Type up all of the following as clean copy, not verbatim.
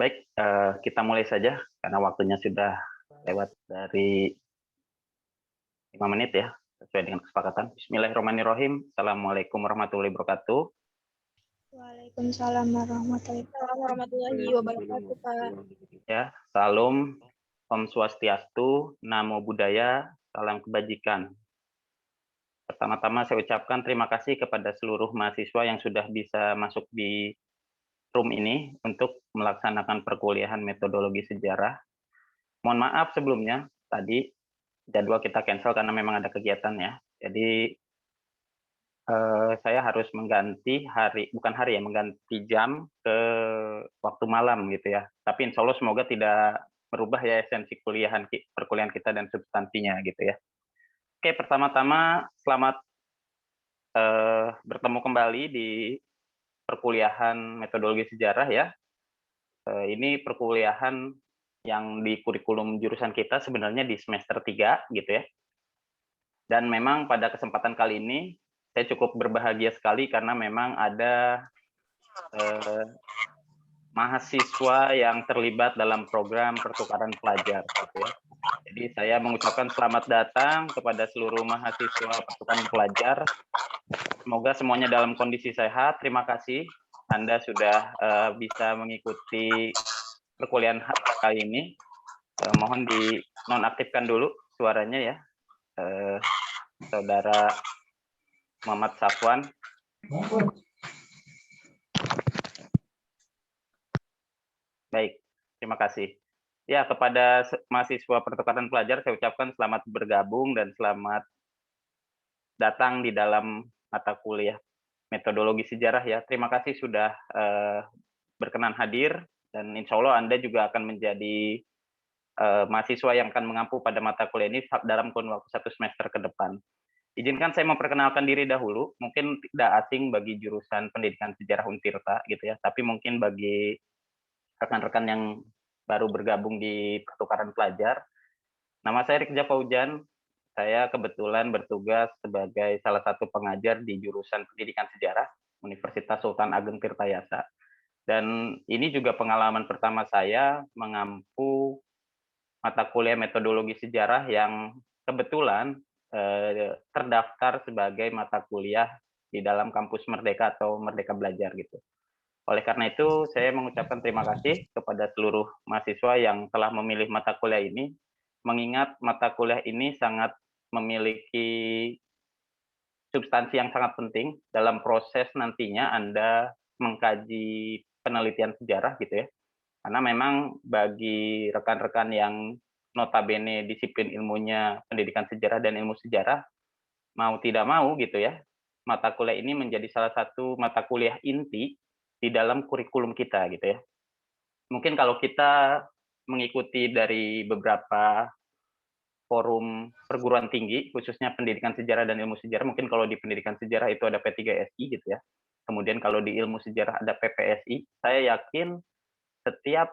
Baik, kita mulai saja karena waktunya sudah lewat dari 5 menit ya, sesuai dengan kesepakatan. Bismillahirrahmanirrahim. Assalamualaikum warahmatullahi wabarakatuh. Waalaikumsalam warahmatullahi wabarakatuh, Pak. Ya, salam, Om Swastiastu, Namo Buddhaya, salam kebajikan. Pertama-tama saya ucapkan terima kasih kepada seluruh mahasiswa yang sudah bisa masuk di room ini untuk melaksanakan perkuliahan metodologi sejarah. Mohon maaf sebelumnya, tadi jadwal kita cancel karena memang ada kegiatan ya. Jadi saya harus mengganti mengganti jam ke waktu malam gitu ya. Tapi insya Allah semoga tidak merubah ya esensi perkuliahan kita dan substansinya gitu ya. Oke, pertama-tama selamat bertemu kembali di perkuliahan metodologi sejarah ya. Ini perkuliahan yang di kurikulum jurusan kita sebenarnya di semester 3 gitu ya. Dan memang pada kesempatan kali ini saya cukup berbahagia sekali karena memang ada mahasiswa yang terlibat dalam program pertukaran pelajar gitu ya. Jadi saya mengucapkan selamat datang kepada seluruh mahasiswa pertukaran pelajar. Semoga semuanya dalam kondisi sehat. Terima kasih Anda sudah bisa mengikuti perkuliahan kali ini. Mohon dinonaktifkan dulu suaranya ya, Saudara Muhammad Safwan. Baik, terima kasih. Ya, kepada mahasiswa pertukaran pelajar saya ucapkan selamat bergabung dan selamat datang di dalam mata kuliah metodologi sejarah ya. Terima kasih sudah berkenan hadir dan insya Allah Anda juga akan menjadi mahasiswa yang akan mengampu pada mata kuliah ini dalam kurun waktu 1 semester ke depan. Izinkan saya memperkenalkan diri dahulu, mungkin tidak asing bagi jurusan pendidikan sejarah Untirta gitu ya, tapi mungkin bagi rekan-rekan yang baru bergabung di pertukaran pelajar. Nama saya Rikja Paujan, saya kebetulan bertugas sebagai salah satu pengajar di jurusan pendidikan sejarah Universitas Sultan Ageng Tirtayasa. Dan ini juga pengalaman pertama saya mengampu mata kuliah metodologi sejarah yang kebetulan terdaftar sebagai mata kuliah di dalam kampus Merdeka atau Merdeka Belajar gitu. Oleh karena itu, saya mengucapkan terima kasih kepada seluruh mahasiswa yang telah memilih mata kuliah ini, mengingat mata kuliah ini sangat memiliki substansi yang sangat penting dalam proses nantinya Anda mengkaji penelitian sejarah gitu ya. Karena memang bagi rekan-rekan yang notabene disiplin ilmunya pendidikan sejarah dan ilmu sejarah, mau tidak mau gitu ya, mata kuliah ini menjadi salah satu mata kuliah inti di dalam kurikulum kita gitu ya. Mungkin kalau kita mengikuti dari beberapa forum perguruan tinggi, khususnya pendidikan sejarah dan ilmu sejarah, mungkin kalau di pendidikan sejarah itu ada P3SI gitu ya. Kemudian kalau di ilmu sejarah ada PPSI, saya yakin setiap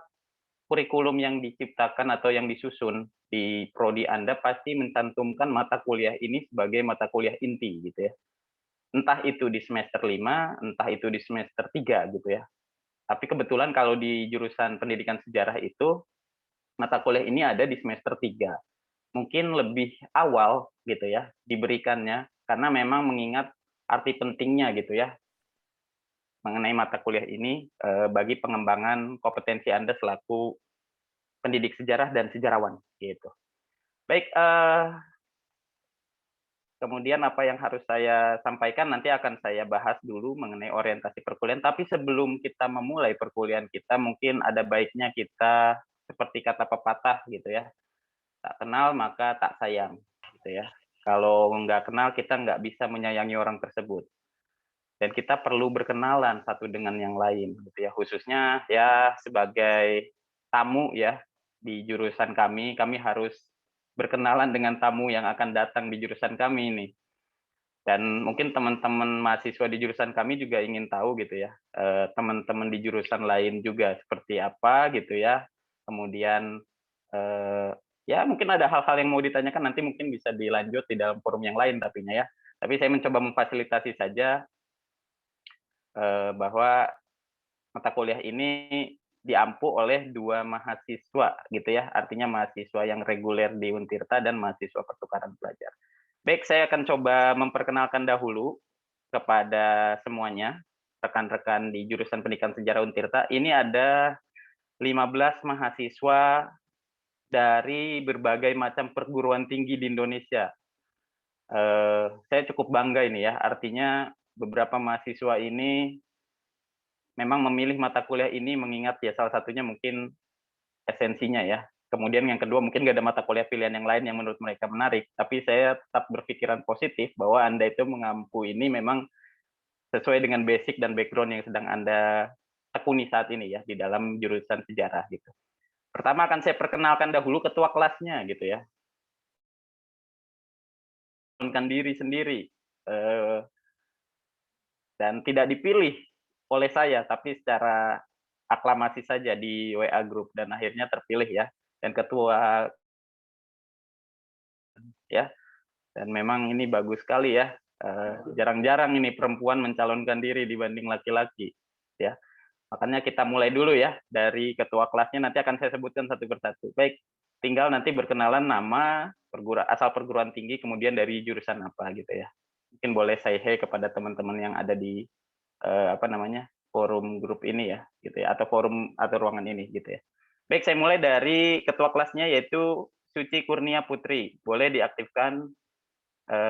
kurikulum yang diciptakan atau yang disusun di prodi Anda pasti mencantumkan mata kuliah ini sebagai mata kuliah inti gitu ya. Entah itu di semester 5, entah itu di semester 3 gitu ya. Tapi kebetulan kalau di jurusan pendidikan sejarah itu mata kuliah ini ada di semester 3. Mungkin lebih awal gitu ya diberikannya karena memang mengingat arti pentingnya gitu ya mengenai mata kuliah ini bagi pengembangan kompetensi Anda selaku pendidik sejarah dan sejarawan gitu. Baik, kemudian apa yang harus saya sampaikan nanti akan saya bahas dulu mengenai orientasi perkuliahan. Tapi sebelum kita memulai perkuliahan kita, mungkin ada baiknya kita seperti kata pepatah gitu ya, tak kenal maka tak sayang gitu ya. Kalau nggak kenal kita nggak bisa menyayangi orang tersebut. Dan kita perlu berkenalan satu dengan yang lain gitu ya. Khususnya ya sebagai tamu ya di jurusan kami harus berkenalan dengan tamu yang akan datang di jurusan kami ini. Dan mungkin teman-teman mahasiswa di jurusan kami juga ingin tahu gitu ya, teman-teman di jurusan lain juga seperti apa gitu ya. Kemudian ya mungkin ada hal-hal yang mau ditanyakan nanti mungkin bisa dilanjut di dalam forum yang lain tapinya ya. Tapi saya mencoba memfasilitasi saja bahwa mata kuliah ini diampu oleh 2 mahasiswa gitu ya, artinya mahasiswa yang reguler di Untirta dan mahasiswa pertukaran pelajar. Baik, saya akan coba memperkenalkan dahulu kepada semuanya, rekan-rekan di jurusan Pendidikan Sejarah Untirta. Ini ada 15 mahasiswa dari berbagai macam perguruan tinggi di Indonesia. Saya cukup bangga ini ya, artinya beberapa mahasiswa ini memang memilih mata kuliah ini mengingat ya salah satunya mungkin esensinya ya. Kemudian yang kedua mungkin nggak ada mata kuliah pilihan yang lain yang menurut mereka menarik, tapi saya tetap berpikiran positif bahwa Anda itu mengampu ini memang sesuai dengan basic dan background yang sedang Anda tekuni saat ini ya di dalam jurusan sejarah gitu. Pertama akan saya perkenalkan dahulu ketua kelasnya gitu ya. Mencalonkan diri sendiri dan tidak dipilih oleh saya, tapi secara aklamasi saja di WA Group dan akhirnya terpilih ya. Dan ketua ya, dan memang ini bagus sekali ya. Jarang-jarang ini perempuan mencalonkan diri dibanding laki-laki ya. Makanya kita mulai dulu ya dari ketua kelasnya, nanti akan saya sebutkan satu persatu. Baik, tinggal nanti berkenalan nama, asal perguruan tinggi, kemudian dari jurusan apa gitu ya. Mungkin boleh say hey kepada teman-teman yang ada di forum grup ini ya, gitu ya, atau forum atau ruangan ini gitu ya. Baik, saya mulai dari ketua kelasnya yaitu Suci Kurnia Putri. Boleh diaktifkan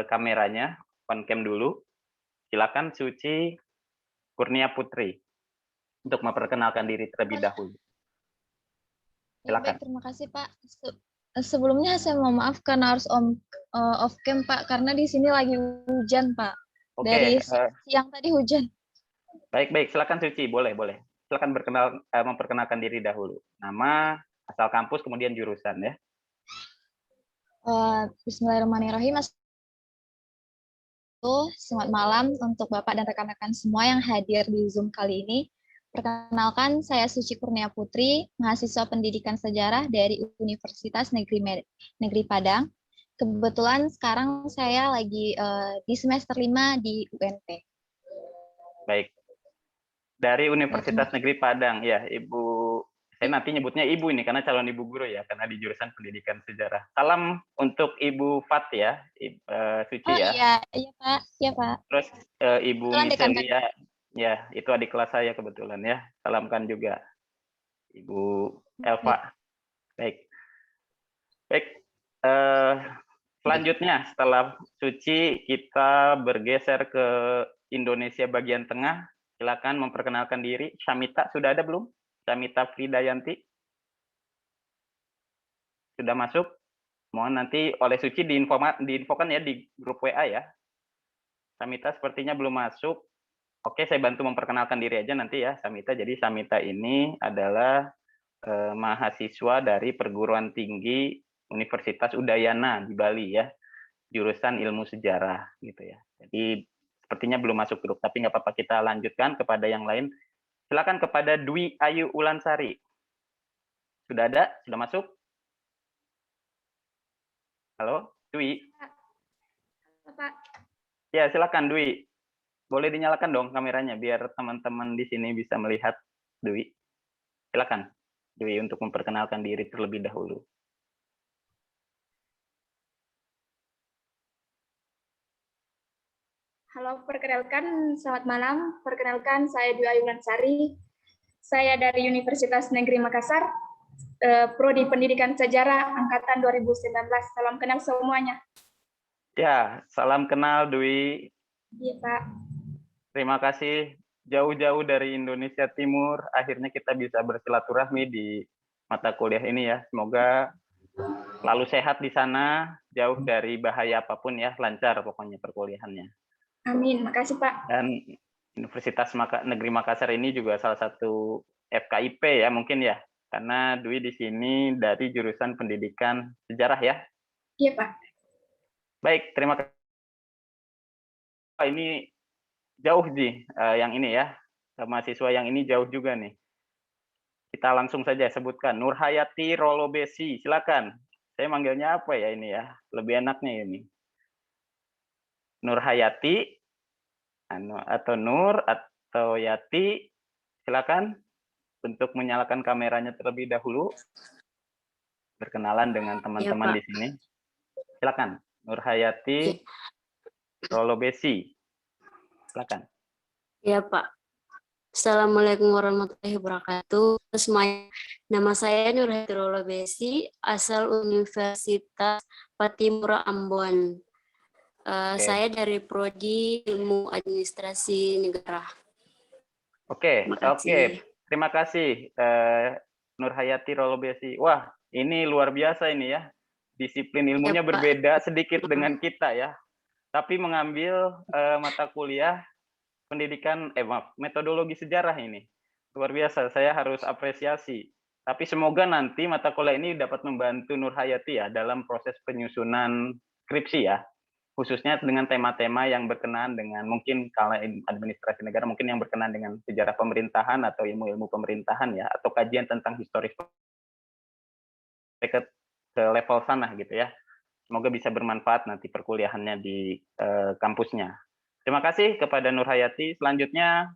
kameranya, on cam dulu. Silakan Suci Kurnia Putri untuk memperkenalkan diri terlebih dahulu. Ya, baik, terima kasih Pak. Sebelumnya saya mohon maaf karena harus off cam Pak, karena di sini lagi hujan Pak. Dari siang tadi hujan. Baik, silakan Suci, boleh. Silakan memperkenalkan diri dahulu. Nama, asal kampus, kemudian jurusan ya. Bismillahirrahmanirrahim. Selamat malam untuk Bapak dan rekan-rekan semua yang hadir di Zoom kali ini. Perkenalkan, saya Suci Kurnia Putri, mahasiswa pendidikan sejarah dari Universitas Negeri Padang. Kebetulan sekarang saya lagi di semester 5 di UNP. Baik. Dari Universitas Negeri Padang, ya Ibu. Saya nanti nyebutnya Ibu ini karena calon Ibu guru ya, karena di jurusan pendidikan sejarah. Salam untuk Ibu Fat ya, Suci ya. Iya Pak, iya Pak. Terus Ibu Miselia, ya itu adik kelas saya kebetulan ya. Salamkan juga Ibu Elva. Baik. Selanjutnya setelah Suci kita bergeser ke Indonesia bagian tengah. Silakan memperkenalkan diri. Syamita sudah ada belum? Syamita Fridayanti sudah masuk? Mohon nanti oleh Suci diinfokan ya di grup WA ya. Syamita sepertinya belum masuk. Oke, saya bantu memperkenalkan diri aja nanti ya Syamita. Jadi Syamita ini adalah mahasiswa dari perguruan tinggi Universitas Udayana di Bali ya, jurusan ilmu sejarah gitu ya. Jadi sepertinya belum masuk grup, tapi nggak apa-apa, kita lanjutkan kepada yang lain. Silakan kepada Dwi Ayu Ulansari. Sudah ada? Sudah masuk? Halo, Dwi. Halo, Pak. Ya, silakan Dwi. Boleh dinyalakan dong kameranya biar teman-teman di sini bisa melihat Dwi. Silakan Dwi untuk memperkenalkan diri terlebih dahulu. Halo, selamat malam. Perkenalkan, saya Dwi Ayu Ulansari. Saya dari Universitas Negeri Makassar, Prodi Pendidikan Sejarah Angkatan 2019. Salam kenal semuanya. Ya, salam kenal Dwi. Iya, Pak. Terima kasih jauh-jauh dari Indonesia Timur. Akhirnya kita bisa bersilaturahmi di mata kuliah ini ya. Semoga selalu sehat di sana, jauh dari bahaya apapun ya, lancar pokoknya perkuliahannya. Amin, makasih Pak. Dan Universitas Negeri Makassar ini juga salah satu FKIP ya mungkin ya, karena Dwi di sini dari jurusan pendidikan sejarah ya. Iya Pak. Baik, terima kasih. Ini jauh sih yang ini ya, mahasiswa yang ini jauh juga nih. Kita langsung saja sebutkan, Nurhayati Rolobesi, silakan. Saya manggilnya apa ya ini ya, lebih enaknya ini. Nurhayati atau Nur atau Yati, silakan. untuk menyalakan kameranya terlebih dahulu. Berkenalan dengan teman-teman di sini. Silakan, Nurhayati Rolobesi. Silakan. Ya, Pak. Assalamualaikum warahmatullahi wabarakatuh. Semuanya. Nama saya Nurhayati Rolobesi, asal Universitas Patimura Ambon. Saya dari Prodi Ilmu Administrasi Negara. Oke. Terima kasih, Nurhayati Rolobesi. Wah, ini luar biasa ini ya. Disiplin ilmunya Pak. berbeda sedikit dengan kita ya. Tapi mengambil mata kuliah pendidikan, metodologi sejarah ini. Luar biasa, saya harus apresiasi. Tapi semoga nanti mata kuliah ini dapat membantu Nurhayati ya dalam proses penyusunan skripsi ya. Khususnya dengan tema-tema yang berkenaan dengan mungkin kalau administrasi negara mungkin yang berkenaan dengan sejarah pemerintahan atau ilmu-ilmu pemerintahan ya, atau kajian tentang historis ke level sana gitu ya. Semoga bisa bermanfaat nanti perkuliahannya di kampusnya. Terima kasih kepada Nurhayati. Selanjutnya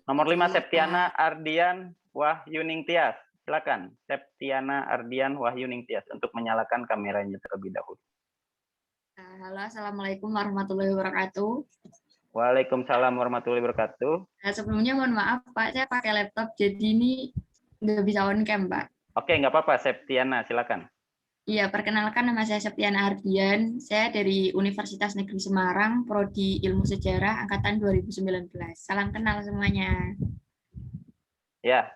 nomor 5 Septiana Ardian Wahyuning Tias. Silakan Septiana Ardian Wahyuning Tias untuk menyalakan kameranya terlebih dahulu. Halo, Assalamualaikum warahmatullahi wabarakatuh. Waalaikumsalam warahmatullahi wabarakatuh. Sebelumnya mohon maaf Pak, saya pakai laptop jadi ini nggak bisa on cam Pak. Oke, nggak apa-apa Septiana, silakan. Iya, perkenalkan nama saya Septiana Ardian. Saya dari Universitas Negeri Semarang, Prodi Ilmu Sejarah Angkatan 2019. Salam kenal semuanya. Ya,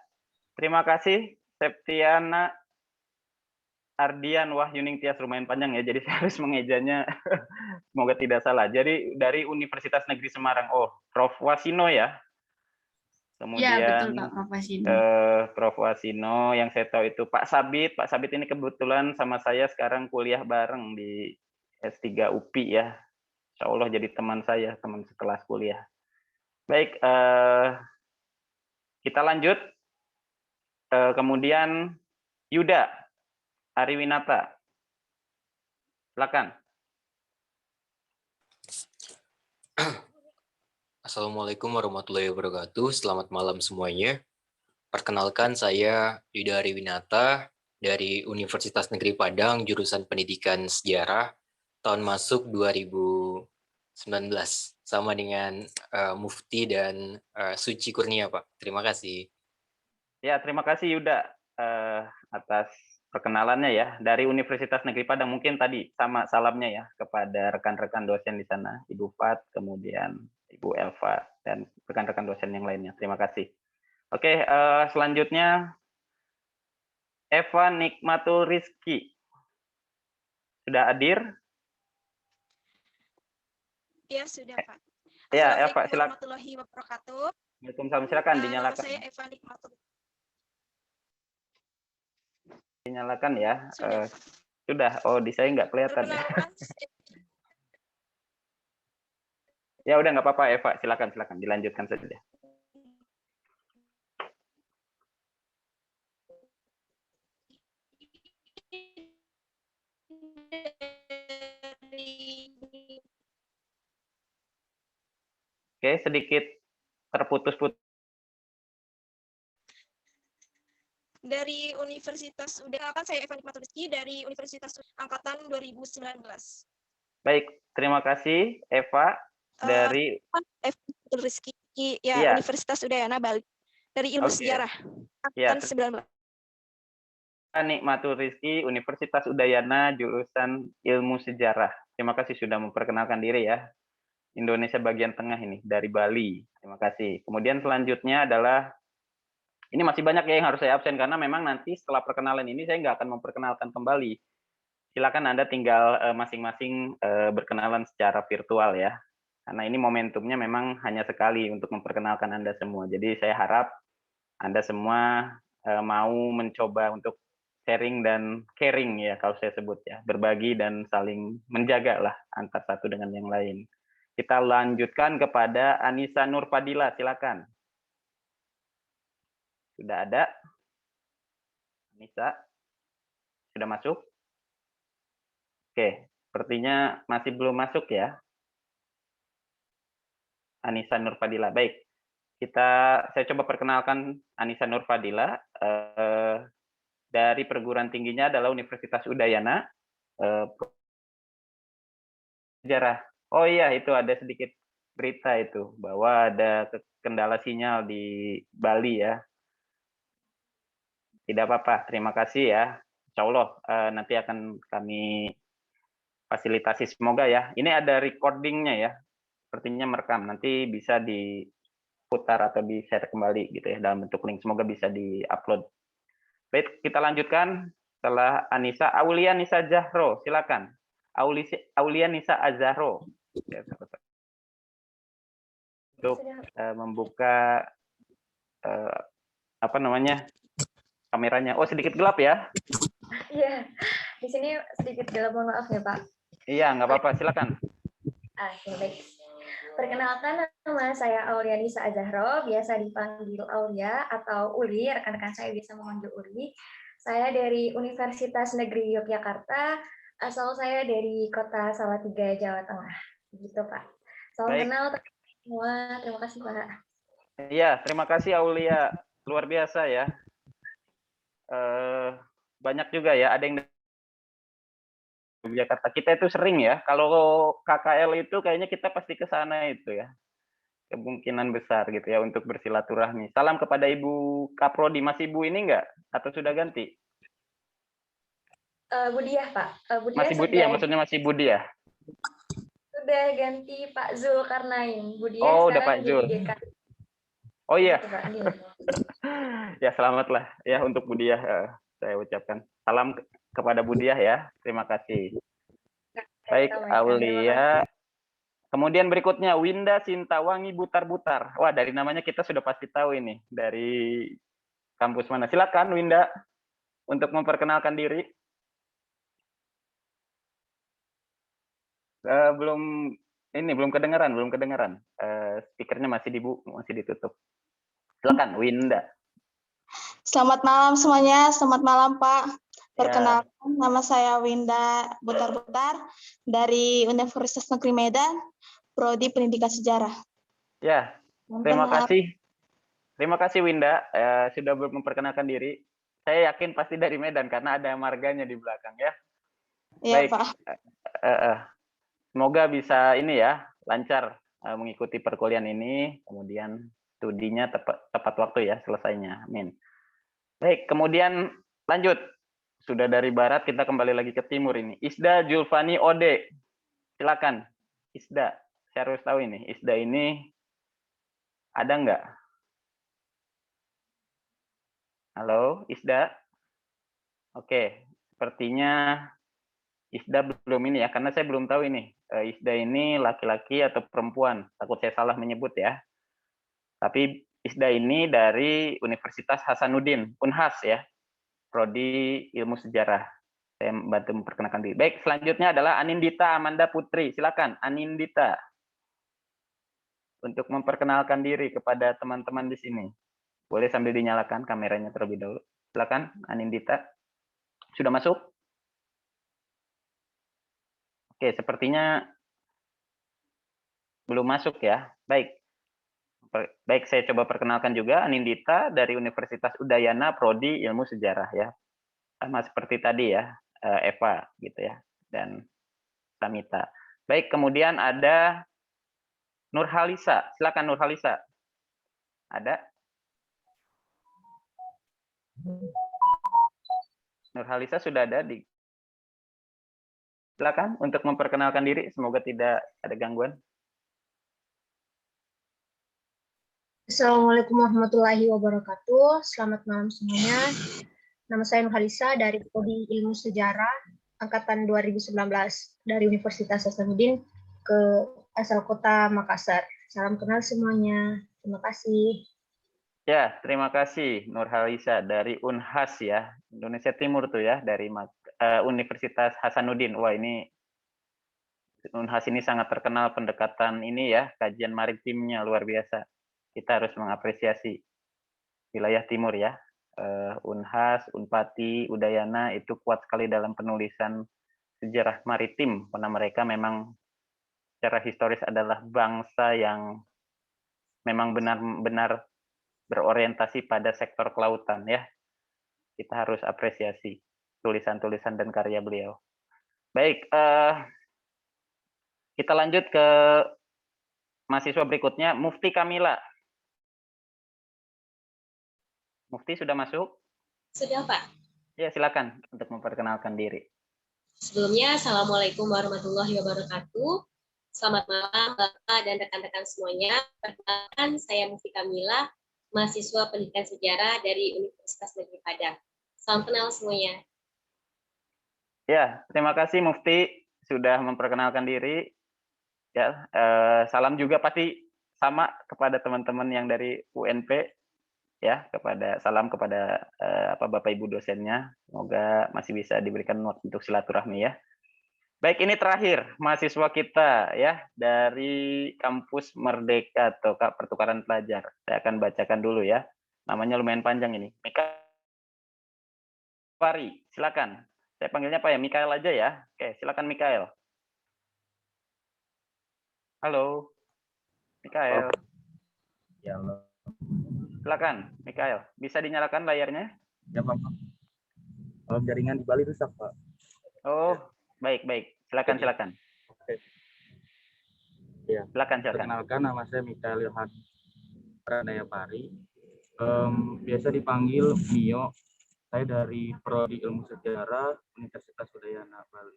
terima kasih Septiana Ardian Wahyuning Tias, lumayan panjang ya, jadi saya harus mengejanya. Semoga tidak salah. Jadi dari Universitas Negeri Semarang. Oh, Prof. Wasino ya. Kemudian Ya, betul Pak, Prof. Wasino. Prof. Wasino, yang saya tahu itu Pak Sabit. Pak Sabit ini kebetulan sama saya sekarang kuliah bareng di S3 UPI ya. Insya Allah jadi teman saya, teman sekelas kuliah. Baik, kita lanjut. Kemudian Yuda Ariwinata. Silakan. Assalamualaikum warahmatullahi wabarakatuh. Selamat malam semuanya. Perkenalkan, saya Yuda Ariwinata dari Universitas Negeri Padang, jurusan Pendidikan Sejarah, tahun masuk 2019, sama dengan Mufti dan Suci Kurnia, Pak. Terima kasih. Ya, terima kasih Yuda atas perkenalannya ya. Dari Universitas Negeri Padang, mungkin tadi sama salamnya ya kepada rekan-rekan dosen di sana, Ibu Fat, kemudian Ibu Elva, dan rekan-rekan dosen yang lainnya. Terima kasih. Oke, selanjutnya Eva Nikmatul Rizky. Sudah hadir? Ya, sudah Pak. Ya, Eva, Assalamualaikum silakan. warahmatullahi wabarakatuh. Waalaikumsalam, silakan dinyalakan. Saya Eva Nikmatul. Dinyalakan ya. Sudah. Sudah. Oh, di saya nggak kelihatan ya. Ya udah nggak apa-apa Eva, silakan dilanjutkan saja. Oke, sedikit terputus-putus. Dari Universitas saya Eva Nikmatul Rizky dari Universitas Angkatan 2019. Baik, terima kasih Eva dari Eva Nikmatul Rizky ya, Iya. Universitas Udayana Bali dari Ilmu Oke. Sejarah Iya, angkatan 19. Nikmatul Rizky, Universitas Udayana, jurusan Ilmu Sejarah. Terima kasih sudah memperkenalkan diri ya. Indonesia bagian tengah ini, dari Bali. Terima kasih. Kemudian selanjutnya adalah, ini masih banyak ya yang harus saya absen, karena memang nanti setelah perkenalan ini saya nggak akan memperkenalkan kembali. Silakan Anda tinggal masing-masing berkenalan secara virtual ya. Karena ini momentumnya memang hanya sekali untuk memperkenalkan Anda semua. Jadi saya harap Anda semua mau mencoba untuk sharing dan caring ya kalau saya sebut ya, berbagi dan saling menjaga lah antar satu dengan yang lain. Kita lanjutkan kepada Anissa Nurfadila, silakan. Sudah ada? Anissa? Sudah masuk? Oke, sepertinya masih belum masuk ya. Anissa Nurfadila, baik. Saya coba perkenalkan Anissa Nur Fadila, dari perguruan tingginya adalah Universitas Udayana, sejarah. Oh iya, itu ada sedikit berita itu, bahwa ada kendala sinyal di Bali ya. Tidak apa-apa, terima kasih ya. Insya Allah nanti akan kami fasilitasi, semoga ya. Ini ada recordingnya ya, sepertinya merekam, nanti bisa diputar atau di-share kembali gitu ya, dalam bentuk link, semoga bisa di-upload. Baik, kita lanjutkan. Setelah Anissa, Aulia Nisa Zahro, silakan. Aulia Nisa Azahro. Untuk membuka kameranya. Oh, sedikit gelap ya? Iya, di sini sedikit gelap, mohon maaf ya Pak. Iya, nggak apa-apa, silakan. Ya, baik. Perkenalkan, nama saya Aulia Nisa Azahro, biasa dipanggil Aulia atau Uli, rekan-rekan saya biasa memanggil Uli. Saya dari Universitas Negeri Yogyakarta, asal saya dari Kota Salatiga, Jawa Tengah. Gitu Pak. Salam kenal semua, terima kasih Pak. Iya, terima kasih Aulia, luar biasa ya. Banyak juga ya, ada yang Yogyakarta. Kita itu sering ya, kalau KKL itu kayaknya kita pasti ke sana itu ya. Kemungkinan besar gitu ya untuk bersilaturahmi. Salam kepada Ibu Kaprodi, masih Ibu ini enggak? Atau sudah ganti? Budiah Pak. Budiah masih Budiah, maksudnya masih Budiah? Sudah ganti Pak Zulkarnain. Budiah oh, udah sekarang Pak Zul. jadi dekan. Oh iya. Ya, selamatlah ya untuk Budiah. Saya ucapkan salam kepada Budiah ya. Terima kasih. Baik, Aulia. Kemudian berikutnya Winda Sintawangi Butar-Butar. Wah, dari namanya kita sudah pasti tahu ini dari kampus mana. Silakan Winda untuk memperkenalkan diri. Belum kedengaran. Speakernya masih ditutup. Silakan Winda. Selamat malam semuanya. Selamat malam Pak. Perkenalkan, nama saya Winda Butar-Butar dari Universitas Negeri Medan, Prodi Pendidikan Sejarah. Ya, terima kasih. Terima kasih Winda sudah memperkenalkan diri. Saya yakin pasti dari Medan karena ada marganya di belakang ya. Iya, baik, Pak. Semoga bisa ini ya, lancar mengikuti perkuliahan ini, kemudian studinya tepat waktu ya selesainya. Amin. Baik, kemudian lanjut. Sudah dari barat, kita kembali lagi ke timur ini. Isda Julfani Ode. Silakan, Isda. Saya harus tahu ini. Isda ini ada nggak? Halo, Isda? Oke, sepertinya Isda belum ini ya, karena saya belum tahu ini. Isda ini laki-laki atau perempuan. Takut saya salah menyebut ya. Tapi Isda ini dari Universitas Hasanuddin, Unhas ya. Prodi Ilmu Sejarah. Saya bantu memperkenalkan diri. Baik, selanjutnya adalah Anindita Amanda Putri. Silakan, Anindita. Untuk memperkenalkan diri kepada teman-teman di sini. Boleh sambil dinyalakan kameranya terlebih dahulu. Silakan, Anindita. Sudah masuk? Oke, sepertinya belum masuk ya. Baik. Baik, saya coba perkenalkan juga Anindita dari Universitas Udayana, Prodi Ilmu Sejarah ya. Sama seperti tadi ya, Eva gitu ya, dan Samita. Baik, kemudian ada Nurhalisa. Silakan Nurhalisa. Ada? Nurhalisa sudah ada di. Silakan untuk memperkenalkan diri, semoga tidak ada gangguan. Assalamualaikum warahmatullahi wabarakatuh. Selamat malam semuanya. Nama saya Nurhalisa dari Prodi Ilmu Sejarah angkatan 2019 dari Universitas Hasanuddin ke asal kota Makassar. Salam kenal semuanya. Terima kasih. Ya, terima kasih Nurhalisa dari Unhas ya, Indonesia Timur tuh ya, dari Universitas Hasanuddin. Wah, ini Unhas ini sangat terkenal pendekatan ini ya, kajian maritimnya luar biasa. Kita harus mengapresiasi wilayah timur ya. Unhas, Unpati, Udayana itu kuat sekali dalam penulisan sejarah maritim karena mereka memang secara historis adalah bangsa yang memang benar-benar berorientasi pada sektor kelautan ya. Kita harus apresiasi tulisan-tulisan dan karya beliau. Baik, kita lanjut ke mahasiswa berikutnya, Mufti Kamila. Mufti sudah masuk? Sudah, Pak. Ya, silakan untuk memperkenalkan diri. Sebelumnya, Assalamualaikum warahmatullahi wabarakatuh. Selamat malam, Bapak dan rekan-rekan semuanya. Perkenalkan, saya Mufti Kamila, mahasiswa Pendidikan Sejarah dari Universitas Negeri Padang. Salam kenal semuanya. Ya, terima kasih Mufti sudah memperkenalkan diri. Ya, salam juga pasti sama kepada teman-teman yang dari UNP. Ya, salam kepada Bapak Ibu dosennya. Semoga masih bisa diberikan waktu untuk silaturahmi ya. Baik, ini terakhir mahasiswa kita ya dari kampus Merdeka atau Pertukaran Pelajar. Saya akan bacakan dulu ya. Namanya lumayan panjang ini. Mikael Fari, silakan. Saya panggilnya apa ya? Mikael aja ya. Oke, silakan Mikael. Halo, Mikael. Ya, halo. Silakan, Mikael. Bisa dinyalakan layarnya? Ya, Pak. Kalau jaringan di Bali rusak, Pak. Oh, baik. Silakan. Oke. Ya. Silakan. Perkenalkan, nama saya Mikael Ilham Pranayapari. Biasa dipanggil Mio. Saya dari Prodi Ilmu Sejarah Universitas Udayana Bali.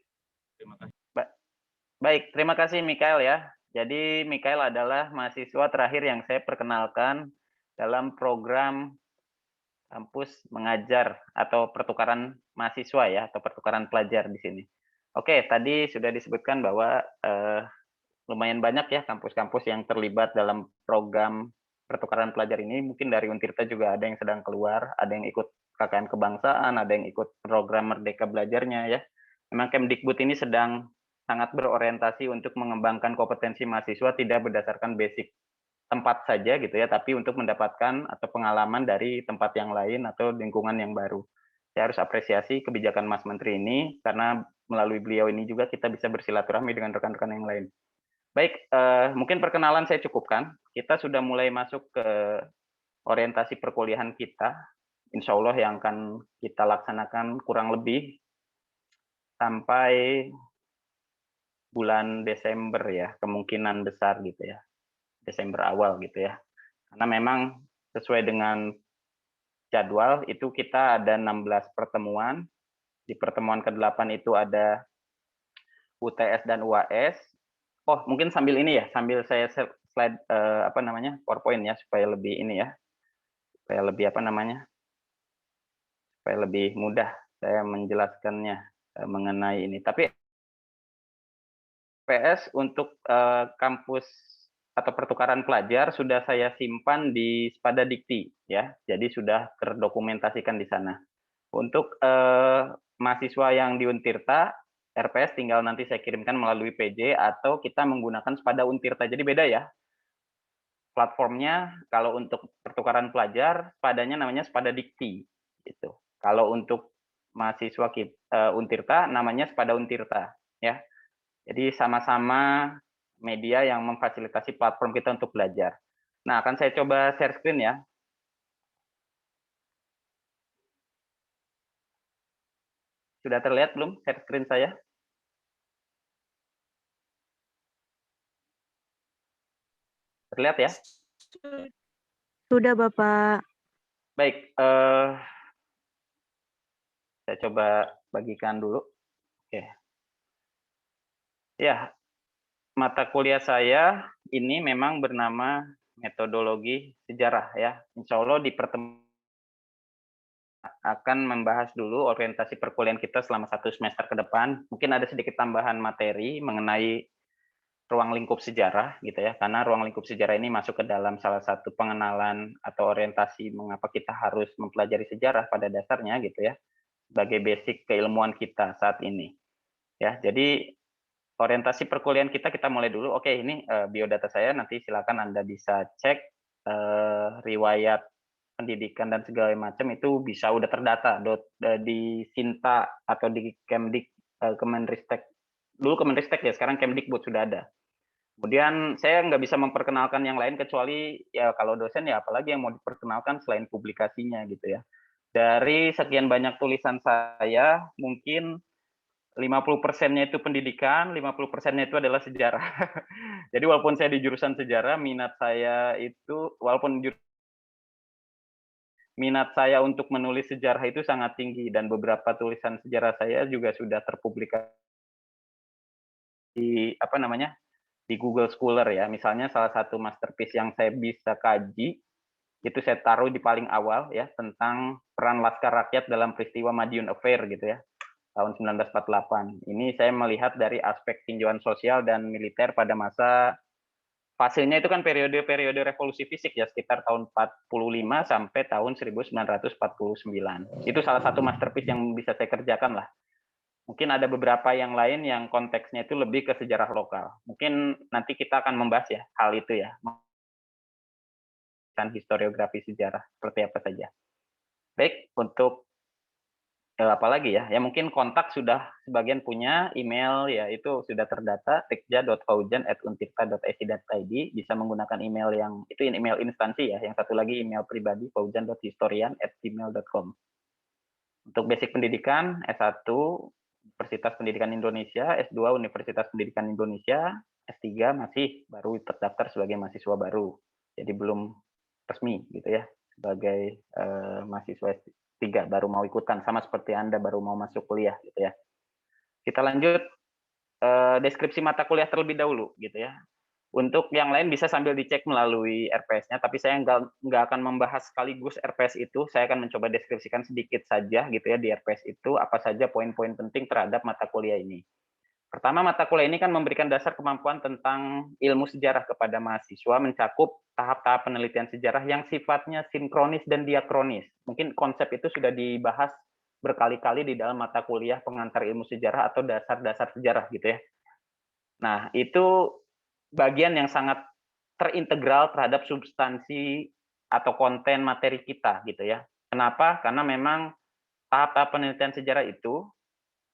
Terima kasih. Baik, terima kasih Mikael ya. Jadi Mikael adalah mahasiswa terakhir yang saya perkenalkan dalam program kampus mengajar atau pertukaran mahasiswa ya, atau pertukaran pelajar di sini. Oke, tadi sudah disebutkan bahwa lumayan banyak ya kampus-kampus yang terlibat dalam program pertukaran pelajar ini. Mungkin dari Untirta juga ada yang sedang keluar, ada yang ikut KKN Kebangsaan, ada yang ikut program Merdeka Belajarnya ya. Memang Kemdikbud ini sedang sangat berorientasi untuk mengembangkan kompetensi mahasiswa tidak berdasarkan basic tempat saja gitu ya, tapi untuk mendapatkan atau pengalaman dari tempat yang lain atau lingkungan yang baru. Saya harus apresiasi kebijakan Mas Menteri ini karena melalui beliau ini juga kita bisa bersilaturahmi dengan rekan-rekan yang lain. Baik, mungkin perkenalan saya cukupkan. Kita sudah mulai masuk ke orientasi perkuliahan kita, insya Allah yang akan kita laksanakan kurang lebih sampai bulan Desember ya, kemungkinan besar gitu ya, Desember awal gitu ya. Karena memang sesuai dengan jadwal itu kita ada 16 pertemuan. Di pertemuan ke-8 itu ada UTS dan UAS. Oh, mungkin sambil ini ya, sambil saya slide PowerPoint ya supaya lebih ini ya. Supaya lebih supaya lebih mudah saya menjelaskannya mengenai ini. Tapi PS untuk kampus atau pertukaran pelajar sudah saya simpan di Spada Dikti ya. Jadi sudah terdokumentasikan di sana. Untuk mahasiswa yang di Untirta, RPS tinggal nanti saya kirimkan melalui PJ atau kita menggunakan Spada Untirta. Jadi beda ya. Platformnya kalau untuk pertukaran pelajar, Spadanya namanya Spada Dikti gitu. Kalau untuk mahasiswa Untirta namanya Spada Untirta ya. Jadi sama-sama media yang memfasilitasi platform kita untuk belajar. Nah, akan saya coba share screen ya. Sudah terlihat belum share screen saya? Terlihat ya? Sudah, Bapak. Baik, saya coba bagikan dulu. Oke. Ya, mata kuliah saya ini memang bernama metodologi sejarah ya. Insya Allah di pertemuan akan membahas dulu orientasi perkuliahan kita selama 1 semester ke depan. Mungkin ada sedikit tambahan materi mengenai ruang lingkup sejarah gitu ya, karena ruang lingkup sejarah ini masuk ke dalam salah satu pengenalan atau orientasi mengapa kita harus mempelajari sejarah pada dasarnya gitu ya, sebagai basic keilmuan kita saat ini. Ya, jadi orientasi perkuliahan kita mulai dulu. Oke, ini biodata saya, nanti silakan Anda bisa cek riwayat pendidikan dan segala macam itu bisa udah terdata di Sinta atau di Kemenristek. Dulu Kemenristek ya, sekarang Kemdikbud sudah ada. Kemudian saya nggak bisa memperkenalkan yang lain kecuali ya kalau dosen ya apalagi yang mau diperkenalkan selain publikasinya gitu ya. Dari sekian banyak tulisan saya, mungkin 50%-nya itu pendidikan, 50%-nya itu adalah sejarah. Jadi walaupun saya di jurusan sejarah, minat saya itu minat saya untuk menulis sejarah itu sangat tinggi dan beberapa tulisan sejarah saya juga sudah terpublikasi di di Google Scholar ya. Misalnya salah satu masterpiece yang saya bisa kaji itu saya taruh di paling awal ya tentang peran Laskar Rakyat dalam peristiwa Madiun Affair gitu ya tahun 1948. Ini saya melihat dari aspek tinjauan sosial dan militer pada masa fasenya itu kan periode-periode revolusi fisik ya sekitar tahun 45 sampai tahun 1949. Itu salah satu masterpiece yang bisa saya kerjakan lah. Mungkin ada beberapa yang lain yang konteksnya itu lebih ke sejarah lokal. Mungkin nanti kita akan membahas ya hal itu ya. Dan historiografi sejarah seperti apa saja. Baik, untuk apalagi ya? Ya mungkin kontak sudah sebagian punya, email ya itu sudah terdata tekja.faujan@untirta.ac.id, bisa menggunakan email yang itu email instansi ya. Yang satu lagi email pribadi faujan.historian@gmail.com. Untuk basic pendidikan S1 Universitas Pendidikan Indonesia, S2 Universitas Pendidikan Indonesia, S3 masih baru terdaftar sebagai mahasiswa baru. Jadi belum resmi gitu ya sebagai mahasiswa S3 baru mau ikutan sama seperti Anda baru mau masuk kuliah gitu ya. Kita lanjut deskripsi mata kuliah terlebih dahulu gitu ya. Untuk yang lain bisa sambil dicek melalui RPS-nya, tapi saya nggak akan membahas sekaligus RPS itu. Saya akan mencoba deskripsikan sedikit saja gitu ya di RPS itu apa saja poin-poin penting terhadap mata kuliah ini. Pertama, mata kuliah ini kan memberikan dasar kemampuan tentang ilmu sejarah kepada mahasiswa, mencakup tahap-tahap penelitian sejarah yang sifatnya sinkronis dan diakronis. Mungkin konsep itu sudah dibahas berkali-kali di dalam mata kuliah pengantar ilmu sejarah atau dasar-dasar sejarah gitu ya. Nah, itu bagian yang sangat terintegral terhadap substansi atau konten materi kita gitu ya. Kenapa? Karena memang tahap-tahap penelitian sejarah itu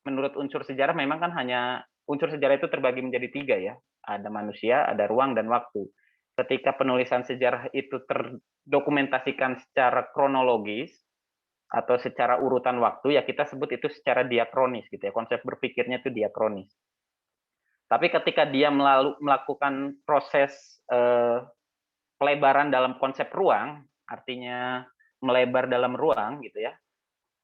menurut unsur sejarah memang kan hanya unsur sejarah itu terbagi menjadi 3 ya. Ada manusia, ada ruang, dan waktu. Ketika penulisan sejarah itu terdokumentasikan secara kronologis atau secara urutan waktu, ya kita sebut itu secara diakronis gitu ya. Konsep berpikirnya itu diakronis. Tapi ketika dia melakukan proses pelebaran dalam konsep ruang, artinya melebar dalam ruang gitu ya,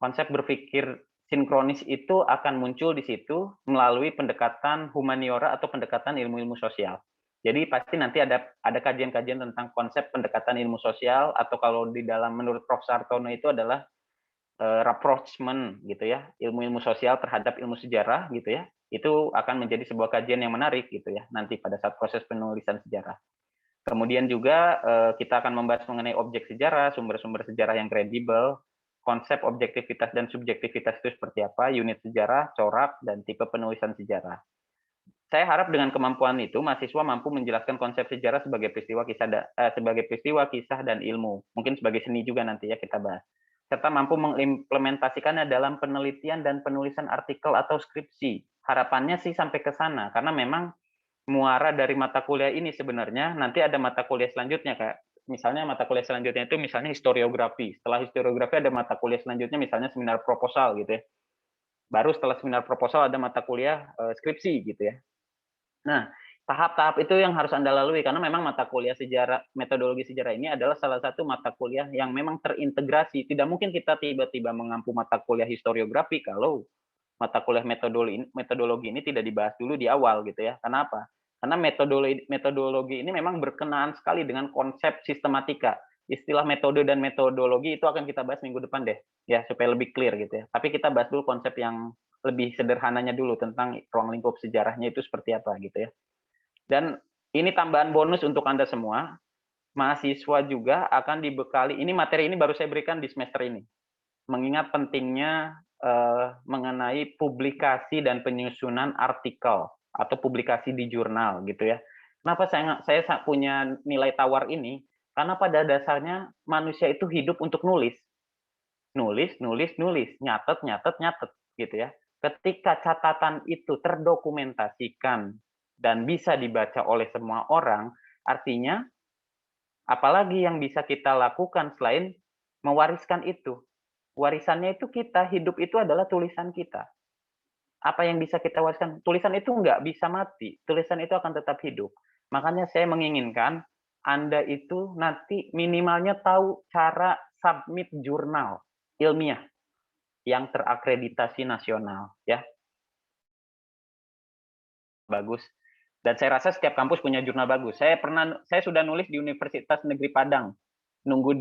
konsep berpikir sinkronis itu akan muncul di situ melalui pendekatan humaniora atau pendekatan ilmu-ilmu sosial. Jadi pasti nanti ada kajian-kajian tentang konsep pendekatan ilmu sosial atau kalau di dalam menurut Prof. Sartono itu adalah rapprochement gitu ya, ilmu-ilmu sosial terhadap ilmu sejarah gitu ya. Itu akan menjadi sebuah kajian yang menarik gitu ya nanti pada saat proses penulisan sejarah. Kemudian juga kita akan membahas mengenai objek sejarah, sumber-sumber sejarah yang kredibel, konsep objektivitas dan subjektivitas itu seperti apa, unit sejarah, corak, dan tipe penulisan sejarah. Saya harap dengan kemampuan itu mahasiswa mampu menjelaskan konsep sejarah sebagai peristiwa kisah dan ilmu. Mungkin sebagai seni juga nanti ya kita bahas. Serta mampu mengimplementasikannya dalam penelitian dan penulisan artikel atau skripsi. Harapannya sih sampai ke sana karena memang muara dari mata kuliah ini sebenarnya nanti ada mata kuliah selanjutnya kayak misalnya mata kuliah selanjutnya itu misalnya historiografi. Setelah historiografi ada mata kuliah selanjutnya misalnya seminar proposal gitu ya. Baru setelah seminar proposal ada mata kuliah skripsi gitu ya. Nah, tahap-tahap itu yang harus Anda lalui karena memang mata kuliah sejarah, metodologi sejarah ini adalah salah satu mata kuliah yang memang terintegrasi. Tidak mungkin kita tiba-tiba mengampu mata kuliah historiografi kalau mata kuliah metodologi ini tidak dibahas dulu di awal gitu ya. Kenapa? Karena metodologi ini memang berkenaan sekali dengan konsep sistematika. Istilah metode dan metodologi itu akan kita bahas minggu depan deh, ya supaya lebih clear gitu ya. Tapi kita bahas dulu konsep yang lebih sederhananya dulu tentang ruang lingkup sejarahnya itu seperti apa gitu ya. Dan ini tambahan bonus untuk Anda semua, mahasiswa juga akan dibekali, ini materi ini baru saya berikan di semester ini, mengingat pentingnya mengenai publikasi dan penyusunan artikel atau publikasi di jurnal gitu ya. Kenapa saya punya nilai tawar ini? Karena pada dasarnya manusia itu hidup untuk nulis. Nulis, nyatet gitu ya. Ketika catatan itu terdokumentasikan dan bisa dibaca oleh semua orang, artinya apalagi yang bisa kita lakukan selain mewariskan itu. Warisannya itu kita, hidup itu adalah tulisan kita. Apa yang bisa kita wariskan? Tulisan itu nggak bisa mati, tulisan itu akan tetap hidup. Makanya saya menginginkan Anda itu nanti minimalnya tahu cara submit jurnal ilmiah yang terakreditasi nasional, ya. Bagus. Dan saya rasa setiap kampus punya jurnal bagus. Saya sudah nulis di Universitas Negeri Padang, nunggu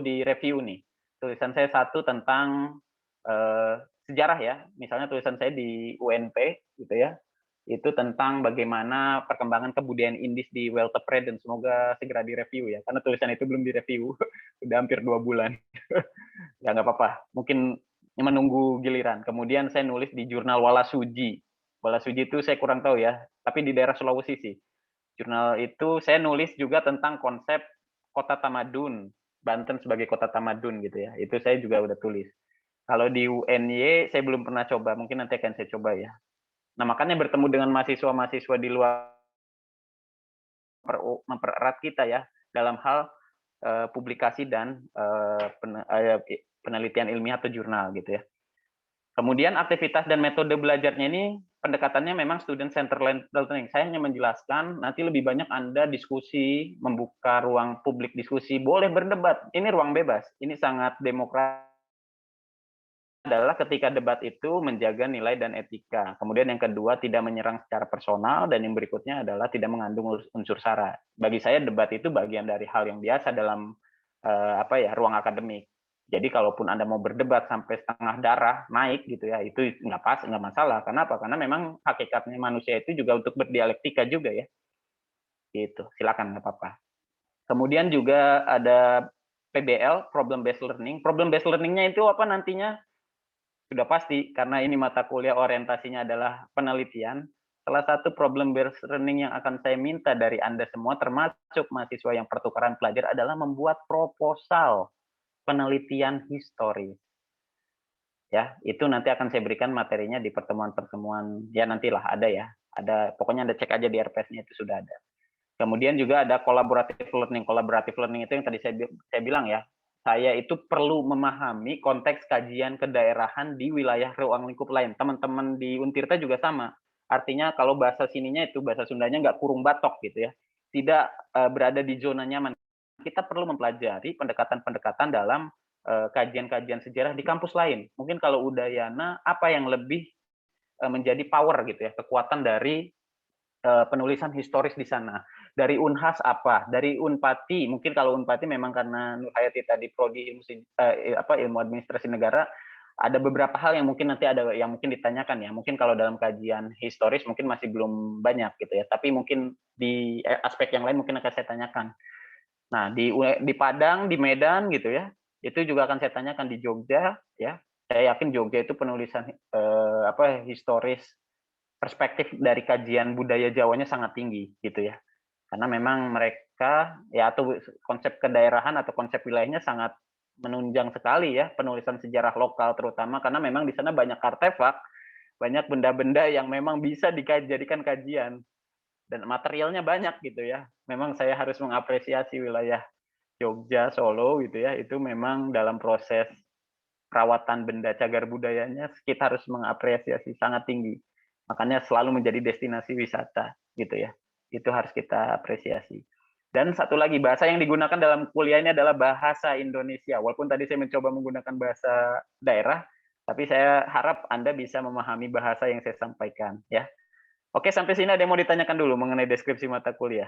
di review nih. Tulisan saya satu tentang sejarah ya, misalnya tulisan saya di UNP gitu ya, itu tentang bagaimana perkembangan kebudayaan Indis di Weltevreden, semoga segera direview ya, karena tulisan itu belum direview, udah hampir 2 bulan. Ya nggak apa-apa, mungkin menunggu giliran. Kemudian saya nulis di jurnal Walasuji. Walasuji itu saya kurang tahu ya, tapi di daerah Sulawesi sih. Jurnal itu saya nulis juga tentang konsep kota tamadun, Banten sebagai kota tamadun gitu ya, itu saya juga udah tulis. Kalau di UNY saya belum pernah coba, mungkin nanti akan saya coba ya. Nah, makanya bertemu dengan mahasiswa-mahasiswa di luar mempererat kita ya dalam hal publikasi dan penelitian ilmiah atau jurnal gitu ya. Kemudian aktivitas dan metode belajarnya ini pendekatannya memang student centered learning. Saya hanya menjelaskan, nanti lebih banyak Anda diskusi, membuka ruang publik diskusi, boleh berdebat. Ini ruang bebas, ini sangat demokratis. Adalah ketika debat itu menjaga nilai dan etika. Kemudian yang kedua tidak menyerang secara personal, dan yang berikutnya adalah tidak mengandung unsur sara. Bagi saya debat itu bagian dari hal yang biasa dalam ruang akademik. Jadi kalaupun Anda mau berdebat sampai setengah darah naik gitu ya, itu nggak masalah. Kenapa? Karena memang hakikatnya manusia itu juga untuk berdialektika juga ya. Gitu. Silakan, nggak apa-apa. Kemudian juga ada PBL, problem based learning. Problem based learning-nya itu apa nantinya? Sudah pasti, karena ini mata kuliah orientasinya adalah penelitian. Salah satu problem based learning yang akan saya minta dari Anda semua, termasuk mahasiswa yang pertukaran pelajar, adalah membuat proposal penelitian historis. Ya, itu nanti akan saya berikan materinya di pertemuan-pertemuan, ya nantilah ada ya. Pokoknya Anda cek aja di RPS-nya itu sudah ada. Kemudian juga ada collaborative learning. Collaborative learning itu yang tadi saya bilang ya, saya itu perlu memahami konteks kajian kedaerahan di wilayah ruang lingkup lain. Teman-teman di Untirta juga sama. Artinya kalau bahasa sininya itu, bahasa Sundanya nggak kurung batok gitu ya. Tidak berada di zona nyaman. Kita perlu mempelajari pendekatan-pendekatan dalam kajian-kajian sejarah di kampus lain. Mungkin kalau Udayana, apa yang lebih menjadi power gitu ya, kekuatan dari penulisan historis di sana. Dari Unhas apa? Dari Unpati, mungkin kalau Unpati memang karena Nur Hayati tadi prodi ilmu administrasi negara, ada beberapa hal yang mungkin nanti ada yang mungkin ditanyakan ya. Mungkin kalau dalam kajian historis mungkin masih belum banyak gitu ya. Tapi mungkin di aspek yang lain mungkin akan saya tanyakan. Nah, di Padang, di Medan gitu ya. Itu juga akan saya tanyakan di Jogja ya. Saya yakin Jogja itu penulisan historis, perspektif dari kajian budaya Jawanya sangat tinggi gitu ya, karena memang mereka ya atau konsep kedaerahan atau konsep wilayahnya sangat menunjang sekali ya penulisan sejarah lokal, terutama karena memang di sana banyak artefak, banyak benda-benda yang memang bisa dijadikan kajian dan materialnya banyak gitu ya. Memang saya harus mengapresiasi wilayah Jogja, Solo gitu ya, itu memang dalam proses perawatan benda cagar budayanya kita harus mengapresiasi sangat tinggi. Makanya selalu menjadi destinasi wisata gitu ya. Itu harus kita apresiasi. Dan satu lagi, bahasa yang digunakan dalam kuliah ini adalah bahasa Indonesia. Walaupun tadi saya mencoba menggunakan bahasa daerah, tapi saya harap Anda bisa memahami bahasa yang saya sampaikan ya. Oke, sampai sini ada yang mau ditanyakan dulu mengenai deskripsi mata kuliah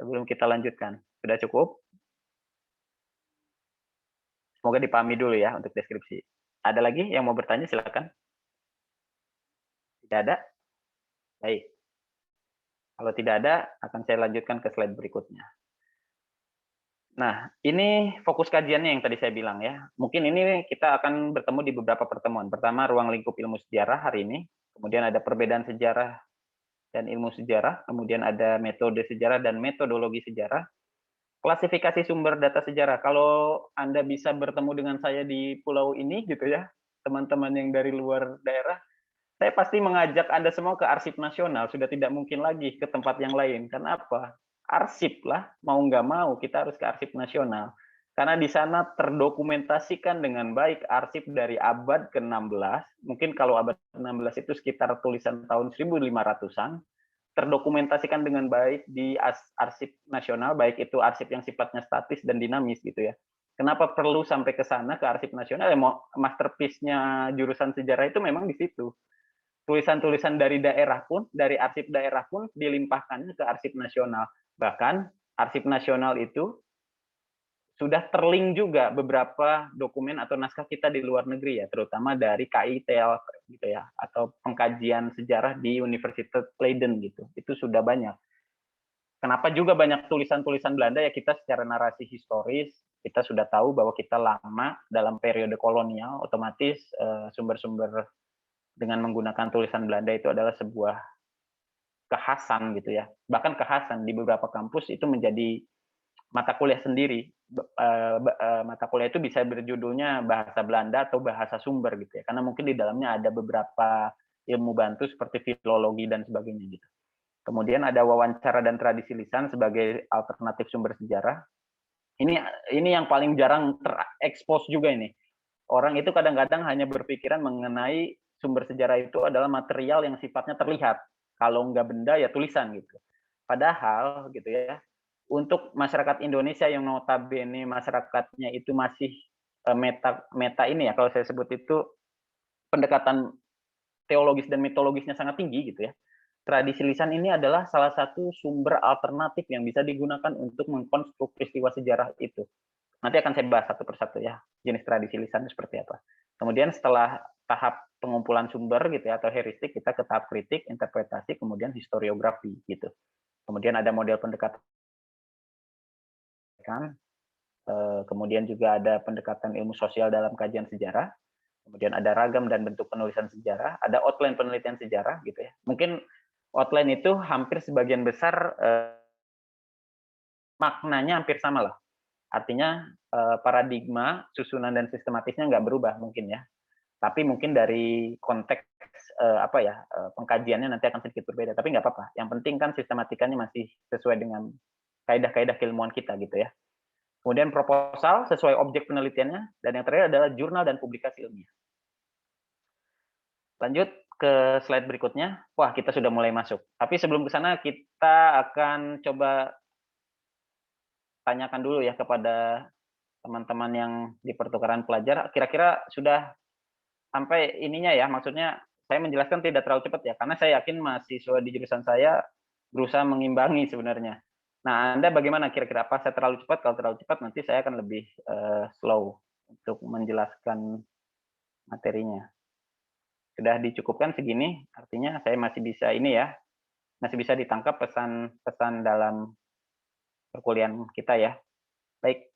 sebelum kita lanjutkan. Sudah cukup? Semoga dipahami dulu ya untuk deskripsi. Ada lagi yang mau bertanya, silakan. Tidak ada? Baik. Kalau tidak ada, akan saya lanjutkan ke slide berikutnya. Nah, ini fokus kajiannya yang tadi saya bilang ya. Mungkin ini kita akan bertemu di beberapa pertemuan. Pertama, ruang lingkup ilmu sejarah hari ini. Kemudian ada perbedaan sejarah dan ilmu sejarah. Kemudian ada metode sejarah dan metodologi sejarah. Klasifikasi sumber data sejarah. Kalau Anda bisa bertemu dengan saya di pulau ini gitu ya, teman-teman yang dari luar daerah, saya pasti mengajak Anda semua ke Arsip Nasional, sudah tidak mungkin lagi ke tempat yang lain. Karena apa? Arsip lah, mau nggak mau kita harus ke Arsip Nasional. Karena di sana terdokumentasikan dengan baik arsip dari abad ke-16, mungkin kalau abad ke-16 itu sekitar tulisan tahun 1500-an, terdokumentasikan dengan baik di Arsip Nasional, baik itu arsip yang sifatnya statis dan dinamis gitu ya. Kenapa perlu sampai ke sana, ke Arsip Nasional? Ya, masterpiece-nya jurusan sejarah itu memang di situ. Tulisan-tulisan dari daerah pun, dari arsip daerah pun dilimpahkannya ke Arsip Nasional. Bahkan Arsip Nasional itu sudah terlink juga beberapa dokumen atau naskah kita di luar negeri ya, terutama dari KITL gitu ya, atau pengkajian sejarah di Universitas Leiden gitu. Itu sudah banyak. Kenapa juga banyak tulisan-tulisan Belanda ya, kita secara narasi historis kita sudah tahu bahwa kita lama dalam periode kolonial, otomatis sumber-sumber dengan menggunakan tulisan Belanda itu adalah sebuah kekhasan gitu ya. Bahkan kekhasan di beberapa kampus itu menjadi mata kuliah sendiri. Mata kuliah itu bisa berjudulnya bahasa Belanda atau bahasa sumber gitu ya. Karena mungkin di dalamnya ada beberapa ilmu bantu seperti filologi dan sebagainya gitu. Kemudian ada wawancara dan tradisi lisan sebagai alternatif sumber sejarah. Ini yang paling jarang terekspos juga ini. Orang itu kadang-kadang hanya berpikiran mengenai sumber sejarah itu adalah material yang sifatnya terlihat. Kalau nggak benda ya tulisan gitu. Padahal gitu ya, untuk masyarakat Indonesia yang notabene masyarakatnya itu masih meta ini ya, kalau saya sebut itu pendekatan teologis dan mitologisnya sangat tinggi gitu ya. Tradisi lisan ini adalah salah satu sumber alternatif yang bisa digunakan untuk mengkonstruk peristiwa sejarah itu. Nanti akan saya bahas satu persatu ya, jenis tradisi lisan seperti apa. Kemudian setelah tahap pengumpulan sumber gitu ya, atau heuristik, kita ke tahap kritik, interpretasi, kemudian historiografi gitu. Kemudian ada model pendekatan, kemudian juga ada pendekatan ilmu sosial dalam kajian sejarah, kemudian ada ragam dan bentuk penulisan sejarah, ada outline penelitian sejarah gitu ya. Mungkin outline itu hampir sebagian besar maknanya hampir sama lah. Artinya paradigma, susunan dan sistematisnya nggak berubah mungkin ya. Tapi mungkin dari konteks pengkajiannya nanti akan sedikit berbeda. Tapi nggak apa-apa. Yang penting kan sistematikanya masih sesuai dengan kaidah-kaidah keilmuan kita gitu ya. Kemudian proposal sesuai objek penelitiannya, dan yang terakhir adalah jurnal dan publikasi ilmiah. Lanjut ke slide berikutnya. Wah, kita sudah mulai masuk. Tapi sebelum ke sana kita akan coba tanyakan dulu ya kepada teman-teman yang di pertukaran pelajar, kira-kira sudah sampai ininya ya, maksudnya saya menjelaskan tidak terlalu cepat ya, karena saya yakin mahasiswa di jurusan saya berusaha mengimbangi sebenarnya. Nah, Anda bagaimana kira-kira, apa saya terlalu cepat? Kalau terlalu cepat nanti saya akan lebih slow untuk menjelaskan materinya. Sudah dicukupkan segini, artinya saya masih bisa ini ya, masih bisa ditangkap pesan-pesan dalam perkuliahan kita ya. Baik,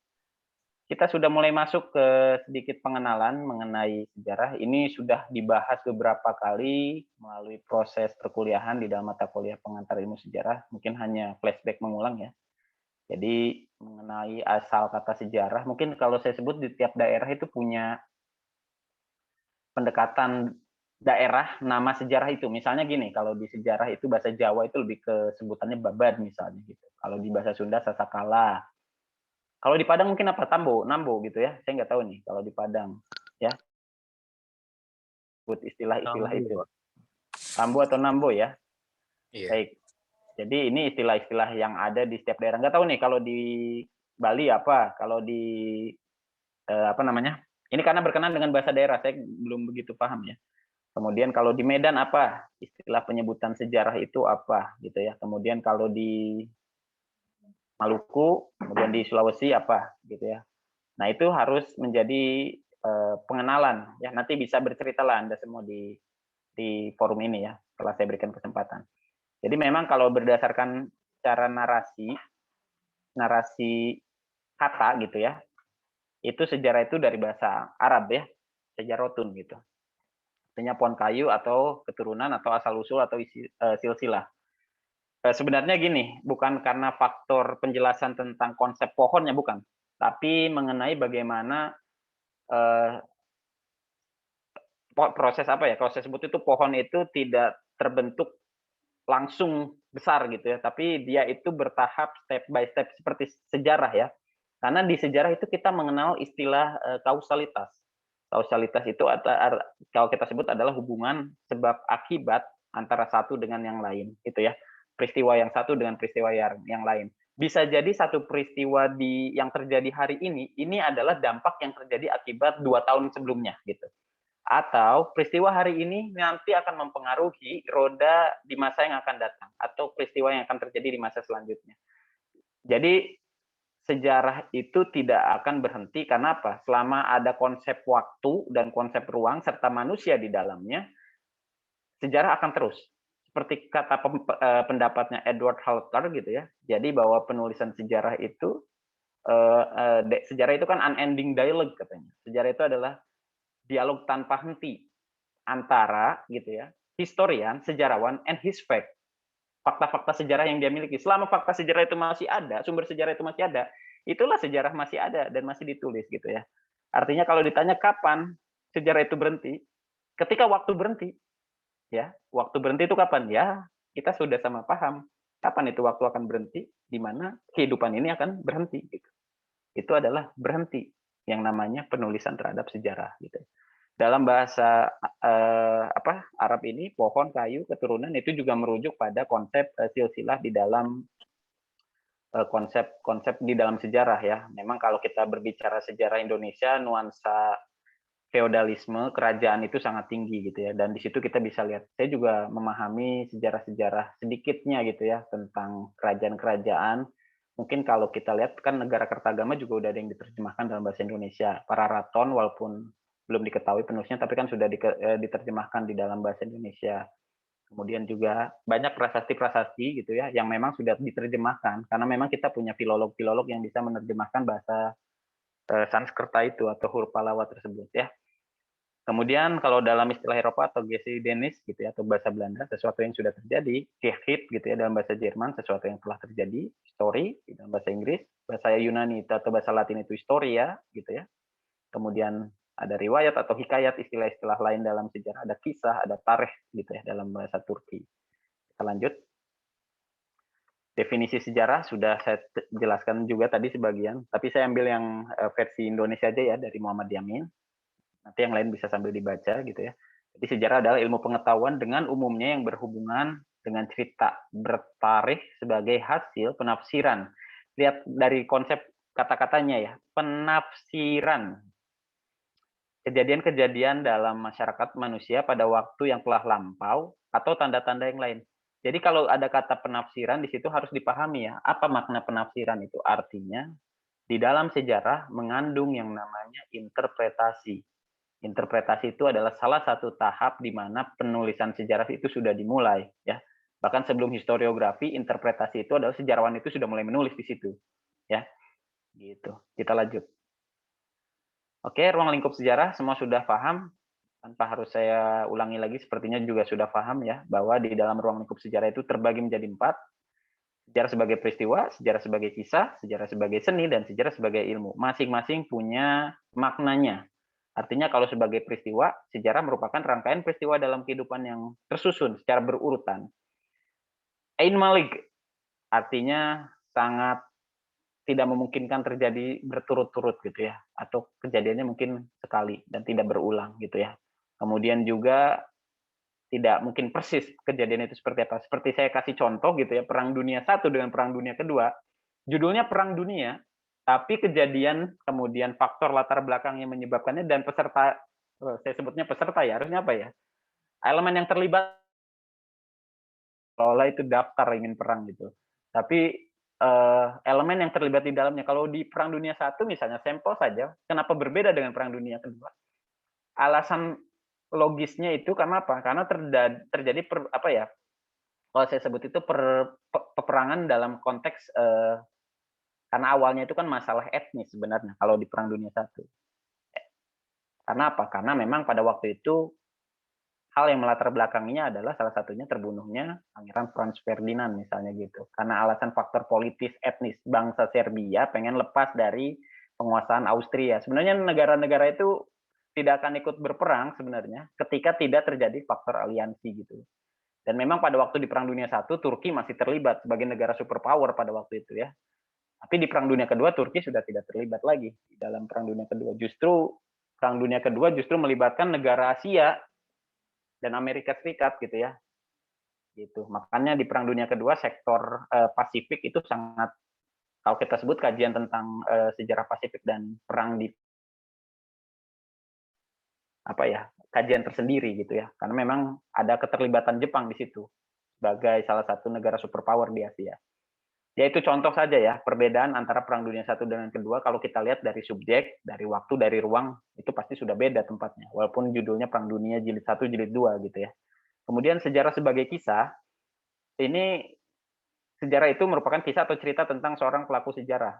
kita sudah mulai masuk ke sedikit pengenalan mengenai sejarah. Ini sudah dibahas beberapa kali melalui proses perkuliahan di dalam mata kuliah pengantar ilmu sejarah. Mungkin hanya flashback mengulang ya. Jadi mengenai asal kata sejarah, mungkin kalau saya sebut di tiap daerah itu punya pendekatan daerah nama sejarah itu. Misalnya gini, kalau di sejarah itu bahasa Jawa itu lebih ke sebutannya babad misalnya gitu. Kalau di bahasa Sunda sasakala. Kalau di Padang mungkin apa? Tambo, Nambo gitu ya. Saya nggak tahu nih kalau di Padang ya. Sebut istilah-istilah itu. Tambo atau Nambo ya. Iya. Baik. Jadi ini istilah-istilah yang ada di setiap daerah. Nggak tahu nih kalau di Bali apa, kalau di apa namanya? Ini karena berkenan dengan bahasa daerah, saya belum begitu paham ya. Kemudian kalau di Medan apa? Istilah penyebutan sejarah itu apa gitu ya. Kemudian kalau di Maluku, kemudian di Sulawesi apa gitu ya. Nah, itu harus menjadi pengenalan ya. Nanti bisa berceritalah Anda semua di forum ini ya, setelah saya berikan kesempatan. Jadi memang kalau berdasarkan cara narasi kata gitu ya, itu sejarah itu dari bahasa Arab ya, sejarotun gitu. Artinya pohon kayu atau keturunan atau asal usul atau silsilah. Sebenarnya gini, bukan karena faktor penjelasan tentang konsep pohonnya, bukan, tapi mengenai bagaimana proses apa ya, kalau saya sebut itu pohon itu tidak terbentuk langsung besar gitu ya, tapi dia itu bertahap step by step seperti sejarah ya. Karena di sejarah itu kita mengenal istilah kausalitas. Kausalitas itu kalau kita sebut adalah hubungan sebab akibat antara satu dengan yang lain, gitu ya. Peristiwa yang satu dengan peristiwa yang lain. Bisa jadi satu peristiwa yang terjadi hari ini adalah dampak yang terjadi akibat 2 tahun sebelumnya, gitu. Atau peristiwa hari ini nanti akan mempengaruhi roda di masa yang akan datang, atau peristiwa yang akan terjadi di masa selanjutnya. Jadi sejarah itu tidak akan berhenti karena apa? Selama ada konsep waktu dan konsep ruang serta manusia di dalamnya, sejarah akan terus. Seperti kata pendapatnya Edward Halter gitu ya. Jadi bahwa penulisan sejarah itu sejarah itu kan unending dialogue katanya. Sejarah itu adalah dialog tanpa henti antara gitu ya, historian, sejarawan and his fact. Fakta-fakta sejarah yang dia miliki. Selama fakta sejarah itu masih ada, sumber sejarah itu masih ada, itulah sejarah masih ada dan masih ditulis gitu ya. Artinya kalau ditanya kapan sejarah itu berhenti, ketika waktu berhenti, ya, waktu berhenti itu kapan? Ya, kita sudah sama paham kapan itu waktu akan berhenti, di mana kehidupan ini akan berhenti. Gitu. Itu adalah berhenti, yang namanya penulisan terhadap sejarah. Gitu. Dalam bahasa Arab ini, pohon, kayu, keturunan itu juga merujuk pada konsep silsilah di dalam konsep di dalam sejarah ya. Memang kalau kita berbicara sejarah Indonesia, nuansa feodalisme kerajaan itu sangat tinggi gitu ya. Dan di situ kita bisa lihat. Saya juga memahami sejarah-sejarah sedikitnya gitu ya tentang kerajaan-kerajaan. Mungkin kalau kita lihat kan negara Kertagama juga udah ada yang diterjemahkan dalam bahasa Indonesia. Pararaton walaupun belum diketahui penulisnya, tapi kan sudah diterjemahkan di dalam bahasa Indonesia. Kemudian juga banyak prasasti-prasasti gitu ya, yang memang sudah diterjemahkan, karena memang kita punya filolog-filolog yang bisa menerjemahkan bahasa Sanskerta itu atau huruf Pallawa tersebut ya. Kemudian kalau dalam istilah Eropa atau Geschiedenis gitu ya, atau bahasa Belanda, sesuatu yang sudah terjadi, Geschichte gitu ya dalam bahasa Jerman, sesuatu yang telah terjadi, story dalam bahasa Inggris, bahasa Yunani atau bahasa Latin itu historia gitu ya. Kemudian ada riwayat atau hikayat, istilah-istilah lain dalam sejarah, ada kisah, ada tarikh gitu ya dalam bahasa Turki. Kita lanjut. Definisi sejarah sudah saya jelaskan juga tadi sebagian, tapi saya ambil yang versi Indonesia aja ya dari Muhammad Yamin. Nanti yang lain bisa sambil dibaca gitu ya. Jadi sejarah adalah ilmu pengetahuan dengan umumnya yang berhubungan dengan cerita bertarikh sebagai hasil penafsiran. Lihat dari konsep kata-katanya ya, penafsiran. Kejadian-kejadian dalam masyarakat manusia pada waktu yang telah lampau atau tanda-tanda yang lain. Jadi kalau ada kata penafsiran di situ harus dipahami ya, apa makna penafsiran itu? Artinya di dalam sejarah mengandung yang namanya interpretasi. Interpretasi itu adalah salah satu tahap di mana penulisan sejarah itu sudah dimulai ya. Bahkan sebelum historiografi, interpretasi itu adalah sejarawan itu sudah mulai menulis di situ. Ya. Gitu. Kita lanjut. Oke, ruang lingkup sejarah semua sudah paham, tanpa harus saya ulangi lagi, sepertinya juga sudah paham ya, bahwa di dalam ruang lingkup sejarah itu terbagi menjadi 4, sejarah sebagai peristiwa, sejarah sebagai kisah, sejarah sebagai seni, dan sejarah sebagai ilmu. Masing-masing punya maknanya. Artinya kalau sebagai peristiwa, sejarah merupakan rangkaian peristiwa dalam kehidupan yang tersusun secara berurutan. Ain Malik, artinya sangat tidak memungkinkan terjadi berturut-turut gitu ya, atau kejadiannya mungkin sekali dan tidak berulang gitu ya. Kemudian juga tidak mungkin persis kejadian itu seperti apa. Seperti saya kasih contoh gitu ya, Perang Dunia I dengan Perang Dunia II, judulnya Perang Dunia, tapi kejadian kemudian faktor latar belakang yang menyebabkannya dan peserta, saya sebutnya peserta ya, harusnya apa ya? Elemen yang terlibat, seolah itu daftar ingin perang gitu. Tapi elemen yang terlibat di dalamnya. Kalau di Perang Dunia I misalnya, sampel saja, kenapa berbeda dengan Perang Dunia Kedua? Alasan logisnya itu karena apa? Karena terjadi apa ya? Kalau saya sebut itu peperangan dalam konteks karena awalnya itu kan masalah etnis sebenarnya kalau di Perang Dunia I. Karena apa? Karena memang pada waktu itu hal yang melatar belakanginya adalah salah satunya terbunuhnya Pangeran Franz Ferdinand misalnya gitu. Karena alasan faktor politis etnis, bangsa Serbia pengen lepas dari penguasaan Austria. Sebenarnya negara-negara itu tidak akan ikut berperang sebenarnya ketika tidak terjadi faktor aliansi gitu. Dan memang pada waktu di Perang Dunia I, Turki masih terlibat sebagai negara superpower pada waktu itu ya. Tapi di Perang Dunia Kedua, Turki sudah tidak terlibat lagi di dalam Perang Dunia Kedua. Justru Perang Dunia Kedua justru melibatkan negara Asia dan Amerika Serikat gitu ya. Gitu. Makanya di Perang Dunia Kedua sektor Pasifik itu sangat, kalau kita sebut kajian tentang sejarah Pasifik dan perang di kajian tersendiri gitu ya, karena memang ada keterlibatan Jepang di situ sebagai salah satu negara superpower di Asia. Ya itu contoh saja ya perbedaan antara Perang Dunia I dengan Kedua. Kalau kita lihat dari subjek, dari waktu, dari ruang, itu pasti sudah beda tempatnya. Walaupun judulnya Perang Dunia Jilid 1, Jilid 2 gitu ya. Kemudian sejarah sebagai kisah, ini sejarah itu merupakan kisah atau cerita tentang seorang pelaku sejarah.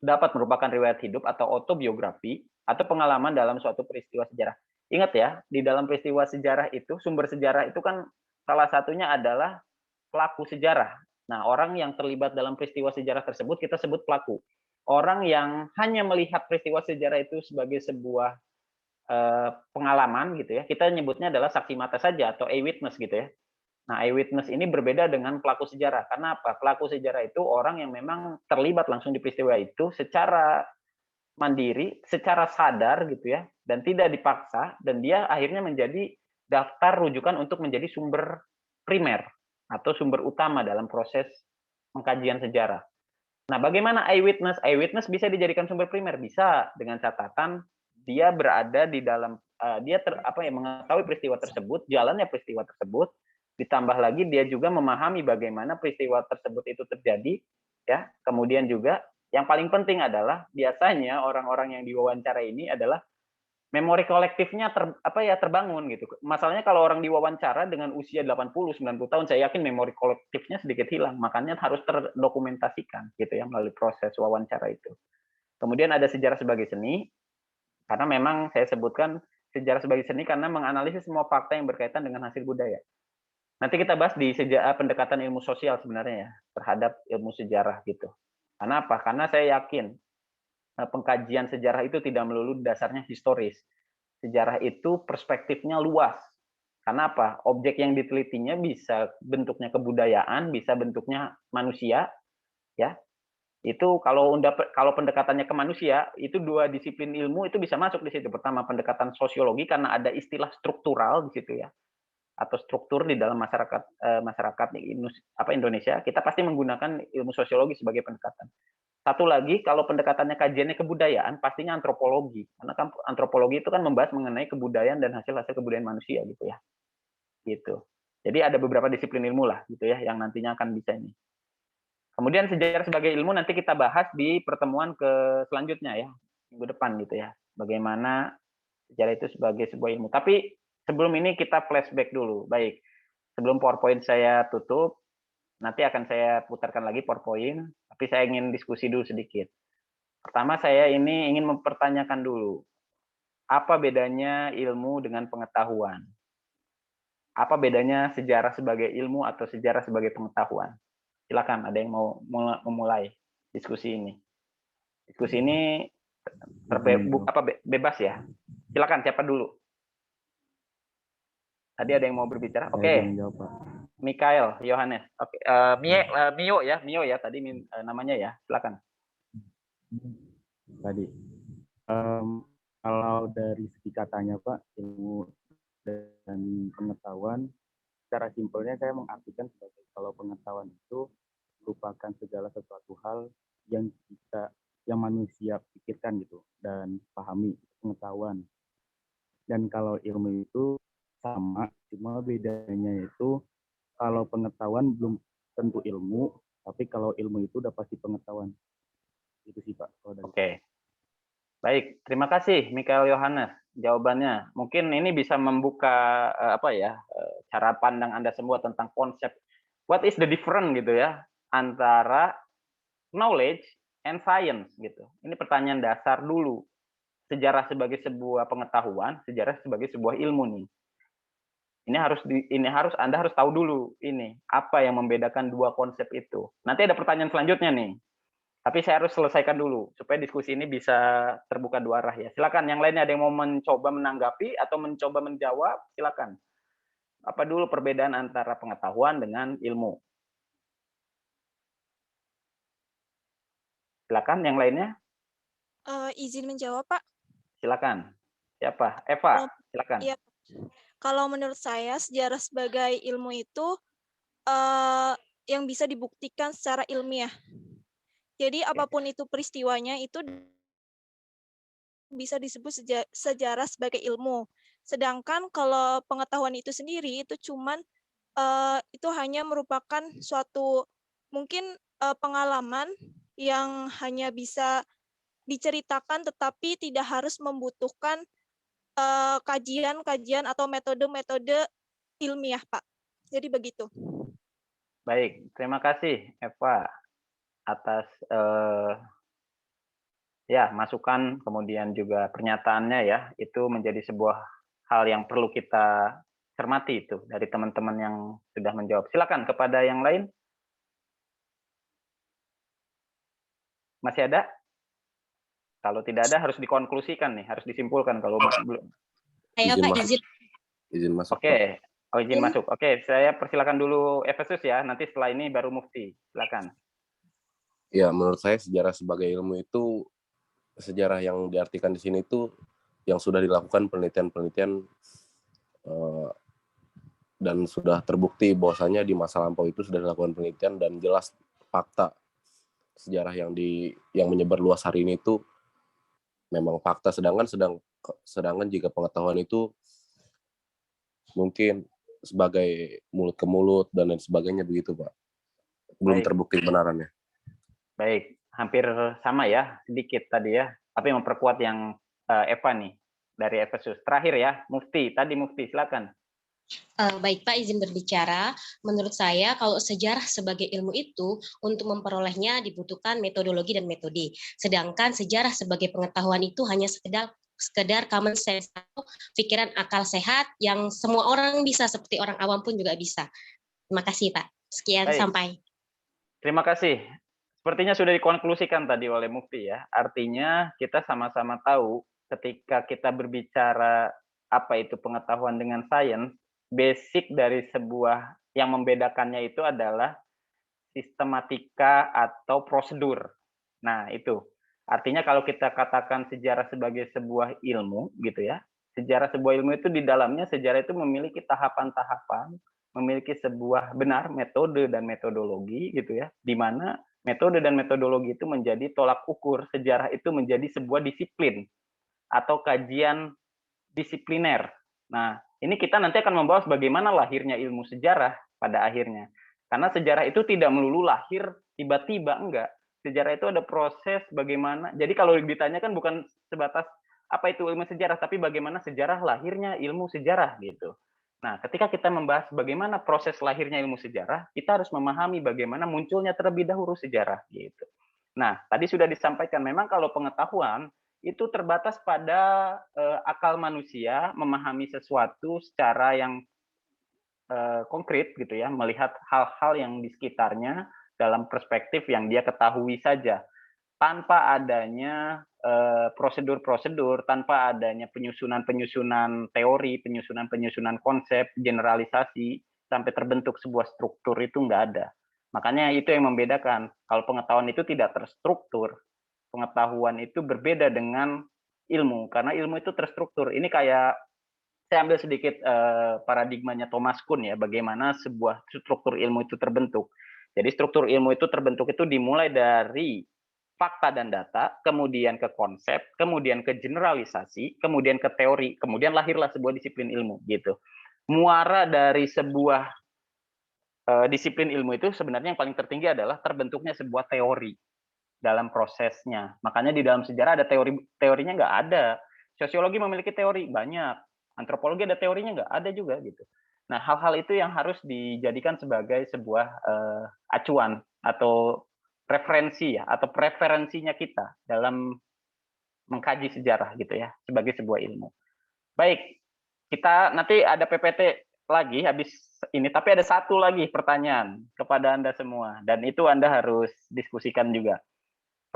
Dapat merupakan riwayat hidup atau autobiografi atau pengalaman dalam suatu peristiwa sejarah. Ingat ya, di dalam peristiwa sejarah itu, sumber sejarah itu kan salah satunya adalah pelaku sejarah. Nah, orang yang terlibat dalam peristiwa sejarah tersebut kita sebut pelaku. Orang yang hanya melihat peristiwa sejarah itu sebagai sebuah pengalaman gitu ya, kita nyebutnya adalah saksi mata saja atau eyewitness gitu ya. Nah, eyewitness ini berbeda dengan pelaku sejarah. Karena apa? Pelaku sejarah itu orang yang memang terlibat langsung di peristiwa itu secara mandiri, secara sadar gitu ya, dan tidak dipaksa, dan dia akhirnya menjadi daftar rujukan untuk menjadi sumber primer atau sumber utama dalam proses pengkajian sejarah. Nah, bagaimana eyewitness? Eyewitness bisa dijadikan sumber primer, bisa dengan catatan dia berada di dalam mengetahui peristiwa tersebut, jalannya peristiwa tersebut, ditambah lagi dia juga memahami bagaimana peristiwa tersebut itu terjadi, ya. Kemudian juga yang paling penting adalah biasanya orang-orang yang diwawancara ini adalah memori kolektifnya terbangun gitu. Masalahnya kalau orang diwawancara dengan usia 80-90 tahun, saya yakin memori kolektifnya sedikit hilang. Makanya harus terdokumentasikan gitu ya melalui proses wawancara itu. Kemudian ada sejarah sebagai seni, karena memang saya sebutkan sejarah sebagai seni karena menganalisis semua fakta yang berkaitan dengan hasil budaya. Nanti kita bahas di pendekatan ilmu sosial sebenarnya ya terhadap ilmu sejarah gitu. Karena apa? Karena saya yakin pengkajian sejarah itu tidak melulu dasarnya historis. Sejarah itu perspektifnya luas. Karena apa? Objek yang ditelitinya bisa bentuknya kebudayaan, bisa bentuknya manusia, ya. Itu kalau pendekatannya ke manusia, itu dua disiplin ilmu itu bisa masuk di situ. Pertama pendekatan sosiologi karena ada istilah struktural di situ ya. Atau struktur di dalam masyarakat Indonesia, kita pasti menggunakan ilmu sosiologi sebagai pendekatan. Satu lagi, kalau pendekatannya kajiannya kebudayaan, pastinya antropologi. Karena kan antropologi itu kan membahas mengenai kebudayaan dan hasil-hasil kebudayaan manusia gitu ya. Gitu. Jadi ada beberapa disiplin ilmu lah gitu ya yang nantinya akan bisa ini. Kemudian sejarah sebagai ilmu nanti kita bahas di pertemuan selanjutnya ya, minggu depan gitu ya. Bagaimana sejarah itu sebagai sebuah ilmu. Tapi sebelum ini kita flashback dulu. Baik, sebelum PowerPoint saya tutup, nanti akan saya putarkan lagi PowerPoint, tapi saya ingin diskusi dulu sedikit. Pertama, saya ini ingin mempertanyakan dulu, apa bedanya ilmu dengan pengetahuan? Apa bedanya sejarah sebagai ilmu atau sejarah sebagai pengetahuan? Silakan, ada yang mau memulai diskusi ini. Diskusi ini bebas ya. Silakan, siapa dulu? Tadi ada yang mau berbicara. Oke. Mikael Yohanes. Oke. Mio ya tadi namanya ya. Silakan. Tadi kalau dari segi katanya Pak, ilmu dan pengetahuan, secara simpelnya saya mengartikan sebagai kalau pengetahuan itu merupakan segala sesuatu hal yang manusia pikirkan gitu dan pahami, pengetahuan. Dan kalau ilmu itu sama, cuma bedanya itu kalau pengetahuan belum tentu ilmu, tapi kalau ilmu itu udah pasti pengetahuan. Itu sih Pak. Oke. Baik, terima kasih Mikael Yohanes jawabannya. Mungkin ini bisa membuka cara pandang Anda semua tentang konsep what is the difference gitu ya antara knowledge and science gitu. Ini pertanyaan dasar dulu. Sejarah sebagai sebuah pengetahuan, sejarah sebagai sebuah ilmu nih. Anda harus tahu dulu ini apa yang membedakan dua konsep itu. Nanti ada pertanyaan selanjutnya nih. Tapi saya harus selesaikan dulu supaya diskusi ini bisa terbuka dua arah ya. Silakan yang lainnya ada yang mau mencoba menanggapi atau mencoba menjawab, silakan. Apa dulu perbedaan antara pengetahuan dengan ilmu? Silakan yang lainnya. Izin menjawab, Pak. Silakan. Siapa? Eva, silakan. Iya. Kalau menurut saya sejarah sebagai ilmu itu yang bisa dibuktikan secara ilmiah. Jadi apapun itu peristiwanya itu bisa disebut sejarah sebagai ilmu. Sedangkan kalau pengetahuan itu sendiri itu cuman itu hanya merupakan suatu mungkin pengalaman yang hanya bisa diceritakan tetapi tidak harus membutuhkan kajian-kajian atau metode-metode ilmiah, Pak. Jadi begitu. Baik, terima kasih Eva atas ya masukan kemudian juga pernyataannya ya, itu menjadi sebuah hal yang perlu kita cermati itu dari teman-teman yang sudah menjawab. Silakan kepada yang lain. Masih ada? Kalau tidak ada harus dikonklusikan nih, harus disimpulkan kalau belum. Ayo Pak, izin masuk. Oke, oh, izin masuk. Oke, saya persilakan dulu Efesus ya, nanti setelah ini baru Mufti. Silakan. Ya, menurut saya sejarah sebagai ilmu itu sejarah yang diartikan di sini itu yang sudah dilakukan penelitian-penelitian dan sudah terbukti bahwasanya di masa lampau itu sudah dilakukan penelitian dan jelas fakta sejarah yang menyebar luas hari ini itu memang fakta, sedangkan jika pengetahuan itu mungkin sebagai mulut ke mulut dan lain sebagainya begitu, Pak. Belum terbukti kebenarannya. Baik, hampir sama ya, sedikit tadi ya. Tapi memperkuat yang Eva nih dari Efesus. Terakhir ya, Mufti. Tadi Mufti, silakan. Baik Pak, izin berbicara. Menurut saya kalau sejarah sebagai ilmu itu untuk memperolehnya dibutuhkan metodologi dan metode. Sedangkan sejarah sebagai pengetahuan itu hanya sekedar common sense atau pikiran akal sehat yang semua orang bisa, seperti orang awam pun juga bisa. Terima kasih Pak. Sekian, sampai. Terima kasih. Sepertinya sudah dikonklusikan tadi oleh Mufti ya. Artinya kita sama-sama tahu ketika kita berbicara apa itu pengetahuan dengan sains, basic dari sebuah yang membedakannya itu adalah sistematika atau prosedur. Nah, itu. Artinya kalau kita katakan sejarah sebagai sebuah ilmu gitu ya. Sejarah sebuah ilmu itu di dalamnya sejarah itu memiliki tahapan-tahapan, memiliki sebuah benar metode dan metodologi gitu ya. Di mana metode dan metodologi itu menjadi tolak ukur sejarah itu menjadi sebuah disiplin atau kajian disipliner. Nah, ini kita nanti akan membahas bagaimana lahirnya ilmu sejarah pada akhirnya. Karena sejarah itu tidak melulu lahir tiba-tiba, enggak. Sejarah itu ada proses bagaimana. Jadi kalau ditanyakan bukan sebatas apa itu ilmu sejarah, tapi bagaimana sejarah lahirnya ilmu sejarah gitu. Nah, ketika kita membahas bagaimana proses lahirnya ilmu sejarah, kita harus memahami bagaimana munculnya terlebih dahulu sejarah gitu. Nah, tadi sudah disampaikan memang kalau pengetahuan itu terbatas pada akal manusia memahami sesuatu secara yang konkret gitu ya, melihat hal-hal yang di sekitarnya dalam perspektif yang dia ketahui saja, tanpa adanya prosedur-prosedur, tanpa adanya penyusunan-penyusunan teori, penyusunan-penyusunan konsep, generalisasi, sampai terbentuk sebuah struktur itu nggak ada. Makanya itu yang membedakan. Kalau pengetahuan itu tidak terstruktur, pengetahuan itu berbeda dengan ilmu, karena ilmu itu terstruktur. Ini kayak, saya ambil sedikit paradigmanya Thomas Kuhn ya, bagaimana sebuah struktur ilmu itu terbentuk. Jadi struktur ilmu itu terbentuk itu dimulai dari fakta dan data, kemudian ke konsep, kemudian ke generalisasi, kemudian ke teori, kemudian lahirlah sebuah disiplin ilmu gitu. Muara dari sebuah disiplin ilmu itu sebenarnya yang paling tertinggi adalah terbentuknya sebuah teori dalam prosesnya. Makanya di dalam sejarah ada teorinya nggak ada. Sosiologi memiliki teori banyak, antropologi ada teorinya nggak ada juga gitu. Nah, hal-hal itu yang harus dijadikan sebagai sebuah acuan atau referensi ya, atau preferensinya kita dalam mengkaji sejarah gitu ya, sebagai sebuah ilmu. Baik, kita nanti ada PPT lagi habis ini, tapi ada satu lagi pertanyaan kepada Anda semua, dan itu Anda harus diskusikan juga.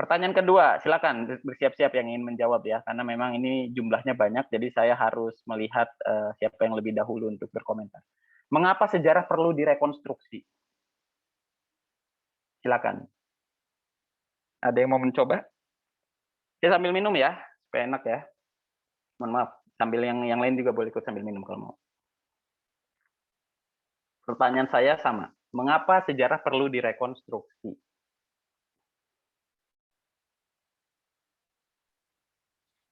Pertanyaan kedua, silakan bersiap-siap yang ingin menjawab ya, karena memang ini jumlahnya banyak, jadi saya harus melihat siapa yang lebih dahulu untuk berkomentar. Mengapa sejarah perlu direkonstruksi? Silakan. Ada yang mau mencoba? Ya sambil minum ya, supaya enak ya. Mohon maaf, sambil yang lain juga boleh ikut sambil minum kalau mau. Pertanyaan saya sama, mengapa sejarah perlu direkonstruksi?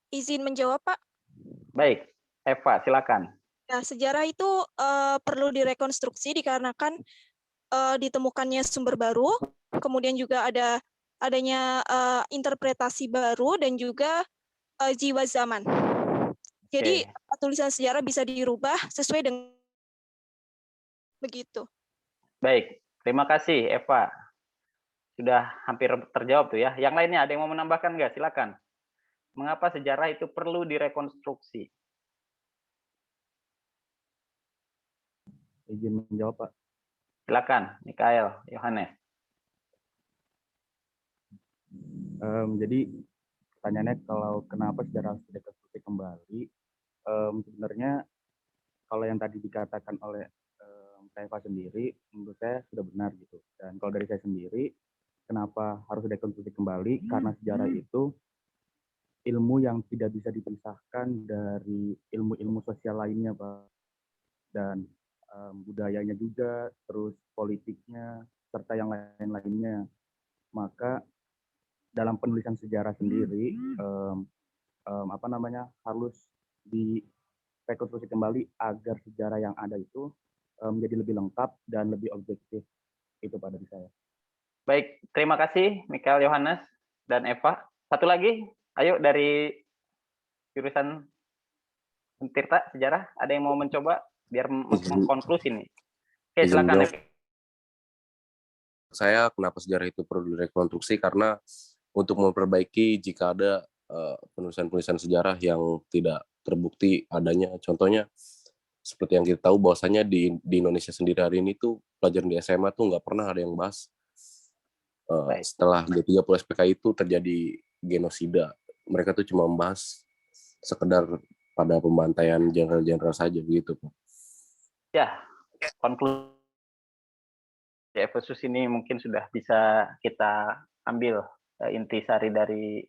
Izin menjawab, Pak. Baik, Eva, silakan. Ya, sejarah itu perlu direkonstruksi dikarenakan ditemukannya sumber baru, kemudian juga adanya interpretasi baru dan juga jiwa zaman. Jadi tulisan sejarah bisa dirubah sesuai dengan begitu. Baik, terima kasih Eva. Sudah hampir terjawab tuh ya. Yang lainnya ada yang mau menambahkan nggak? Silakan. Mengapa sejarah itu perlu direkonstruksi? Izin menjawab, Pak. Silakan, Mikael, Yohanes. Jadi pertanyaannya kalau kenapa sejarah harus direkonstruksi kembali, sebenarnya kalau yang tadi dikatakan oleh Eva sendiri, menurut saya sudah benar gitu. Dan kalau dari saya sendiri, kenapa harus direkonstruksi kembali? Karena sejarah itu ilmu yang tidak bisa dipisahkan dari ilmu-ilmu sosial lainnya, Pak. Dan budayanya juga, terus politiknya, serta yang lain-lainnya. Maka dalam penulisan sejarah sendiri, harus direkonstruksi kembali agar sejarah yang ada itu menjadi lebih lengkap dan lebih objektif. Itu Pak dari saya. Baik, terima kasih Mikael, Yohanes, dan Eva. Satu lagi, ayo dari jurusan Tirta sejarah, ada yang mau mencoba biar mengkonklusi nih. Oke, silakan. Saya kenapa sejarah itu perlu direkonstruksi karena untuk memperbaiki jika ada penulisan-penulisan sejarah yang tidak terbukti adanya. Contohnya seperti yang kita tahu bahwasanya di Indonesia sendiri hari ini tuh pelajaran di SMA tuh nggak pernah ada yang bahas setelah G30 SPK itu terjadi genosida. Mereka tuh cuma membahas sekedar pada pembantaian jenderal-jenderal saja begitu. Ya, konklusi Efesus ini mungkin sudah bisa kita ambil intisari dari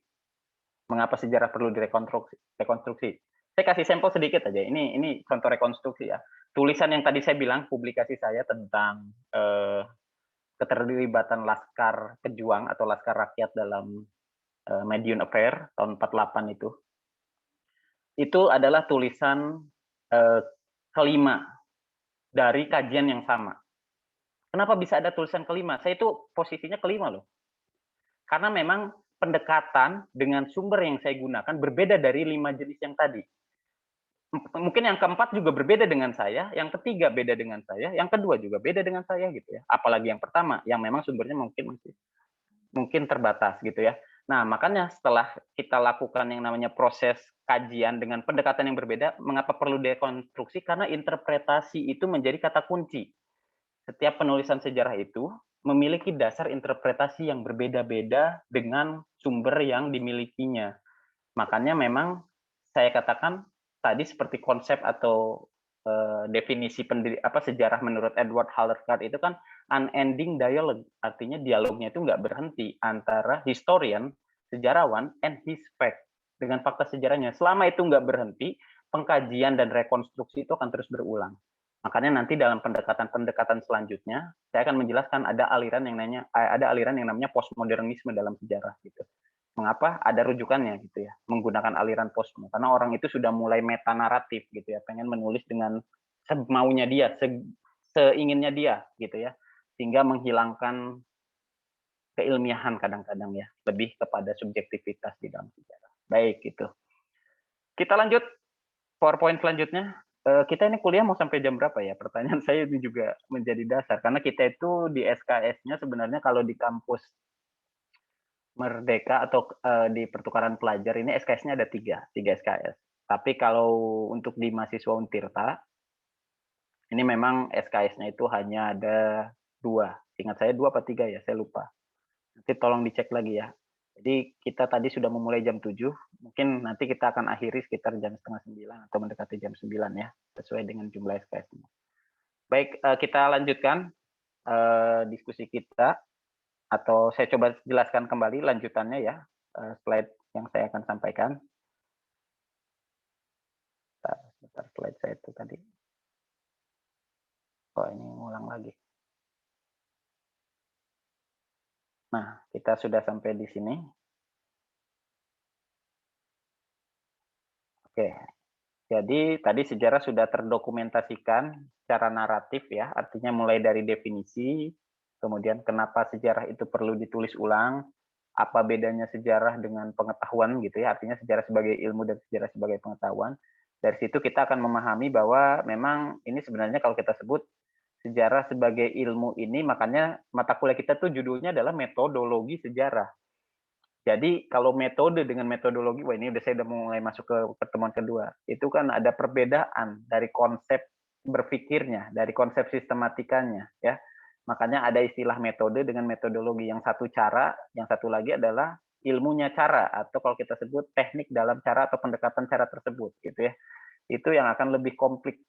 mengapa sejarah perlu direkonstruksi. Saya kasih sampel sedikit aja. Ini contoh rekonstruksi ya. Tulisan yang tadi saya bilang, publikasi saya tentang keterlibatan Laskar Pejuang atau Laskar Rakyat dalam Median Affair tahun 48 itu. Itu adalah tulisan kelima dari kajian yang sama. Kenapa bisa ada tulisan kelima? Saya itu posisinya kelima loh. Karena memang pendekatan dengan sumber yang saya gunakan berbeda dari 5 jenis yang tadi. Mungkin yang keempat juga berbeda dengan saya, yang ketiga beda dengan saya, yang kedua juga beda dengan saya gitu ya. Apalagi yang pertama, yang memang sumbernya mungkin terbatas gitu ya. Nah, makanya setelah kita lakukan yang namanya proses kajian dengan pendekatan yang berbeda, mengapa perlu dekonstruksi? Karena interpretasi itu menjadi kata kunci. Setiap penulisan sejarah itu memiliki dasar interpretasi yang berbeda-beda dengan sumber yang dimilikinya. Makanya memang saya katakan tadi seperti konsep atau definisi sejarah menurut Edward Hallgard itu kan unending dialogue, artinya dialognya itu nggak berhenti antara historian, sejarawan, and his fact, dengan fakta sejarahnya. Selama itu nggak berhenti, pengkajian dan rekonstruksi itu akan terus berulang. Makanya nanti dalam pendekatan selanjutnya, saya akan menjelaskan ada aliran yang namanya postmodernisme dalam sejarah gitu. Mengapa? Ada rujukannya gitu ya, menggunakan aliran postmo. Karena orang itu sudah mulai meta naratif gitu ya, pengen menulis dengan semaunya dia, seinginnya dia gitu ya, sehingga menghilangkan keilmiahan kadang-kadang ya, lebih kepada subjektivitas di dalam sejarah. Baik gitu. Kita lanjut PowerPoint selanjutnya. Kita ini kuliah mau sampai jam berapa ya? Pertanyaan saya ini juga menjadi dasar karena kita itu di SKS-nya sebenarnya kalau di kampus Merdeka atau di pertukaran pelajar ini SKS-nya ada 3 SKS. Tapi kalau untuk di mahasiswa Untirta, ini memang SKS-nya itu hanya ada 2. Ingat saya 2 apa 3 ya, saya lupa. Nanti tolong dicek lagi ya. Jadi kita tadi sudah memulai jam 7, mungkin nanti kita akan akhiri sekitar jam setengah 9 atau mendekati jam 9 ya, sesuai dengan jumlah SKS. Baik, kita lanjutkan diskusi kita, atau saya coba jelaskan kembali lanjutannya ya, slide yang saya akan sampaikan. Sebentar, slide saya itu tadi. Oh, ini ngulang lagi. Nah, kita sudah sampai di sini. Oke, jadi tadi sejarah sudah terdokumentasikan secara naratif ya, artinya mulai dari definisi, kemudian kenapa sejarah itu perlu ditulis ulang, apa bedanya sejarah dengan pengetahuan gitu ya, artinya sejarah sebagai ilmu dan sejarah sebagai pengetahuan. Dari situ kita akan memahami bahwa memang ini sebenarnya kalau kita sebut sejarah sebagai ilmu ini, makanya mata kuliah kita tuh judulnya adalah metodologi sejarah. Jadi kalau metode dengan metodologi, wah ini saya udah mulai masuk ke pertemuan kedua. Itu kan ada perbedaan dari konsep berpikirnya, dari konsep sistematikanya, ya. Makanya ada istilah metode dengan metodologi. Yang satu cara, yang satu lagi adalah ilmunya cara, atau kalau kita sebut teknik dalam cara atau pendekatan cara tersebut, gitu ya. Itu yang akan lebih kompleks,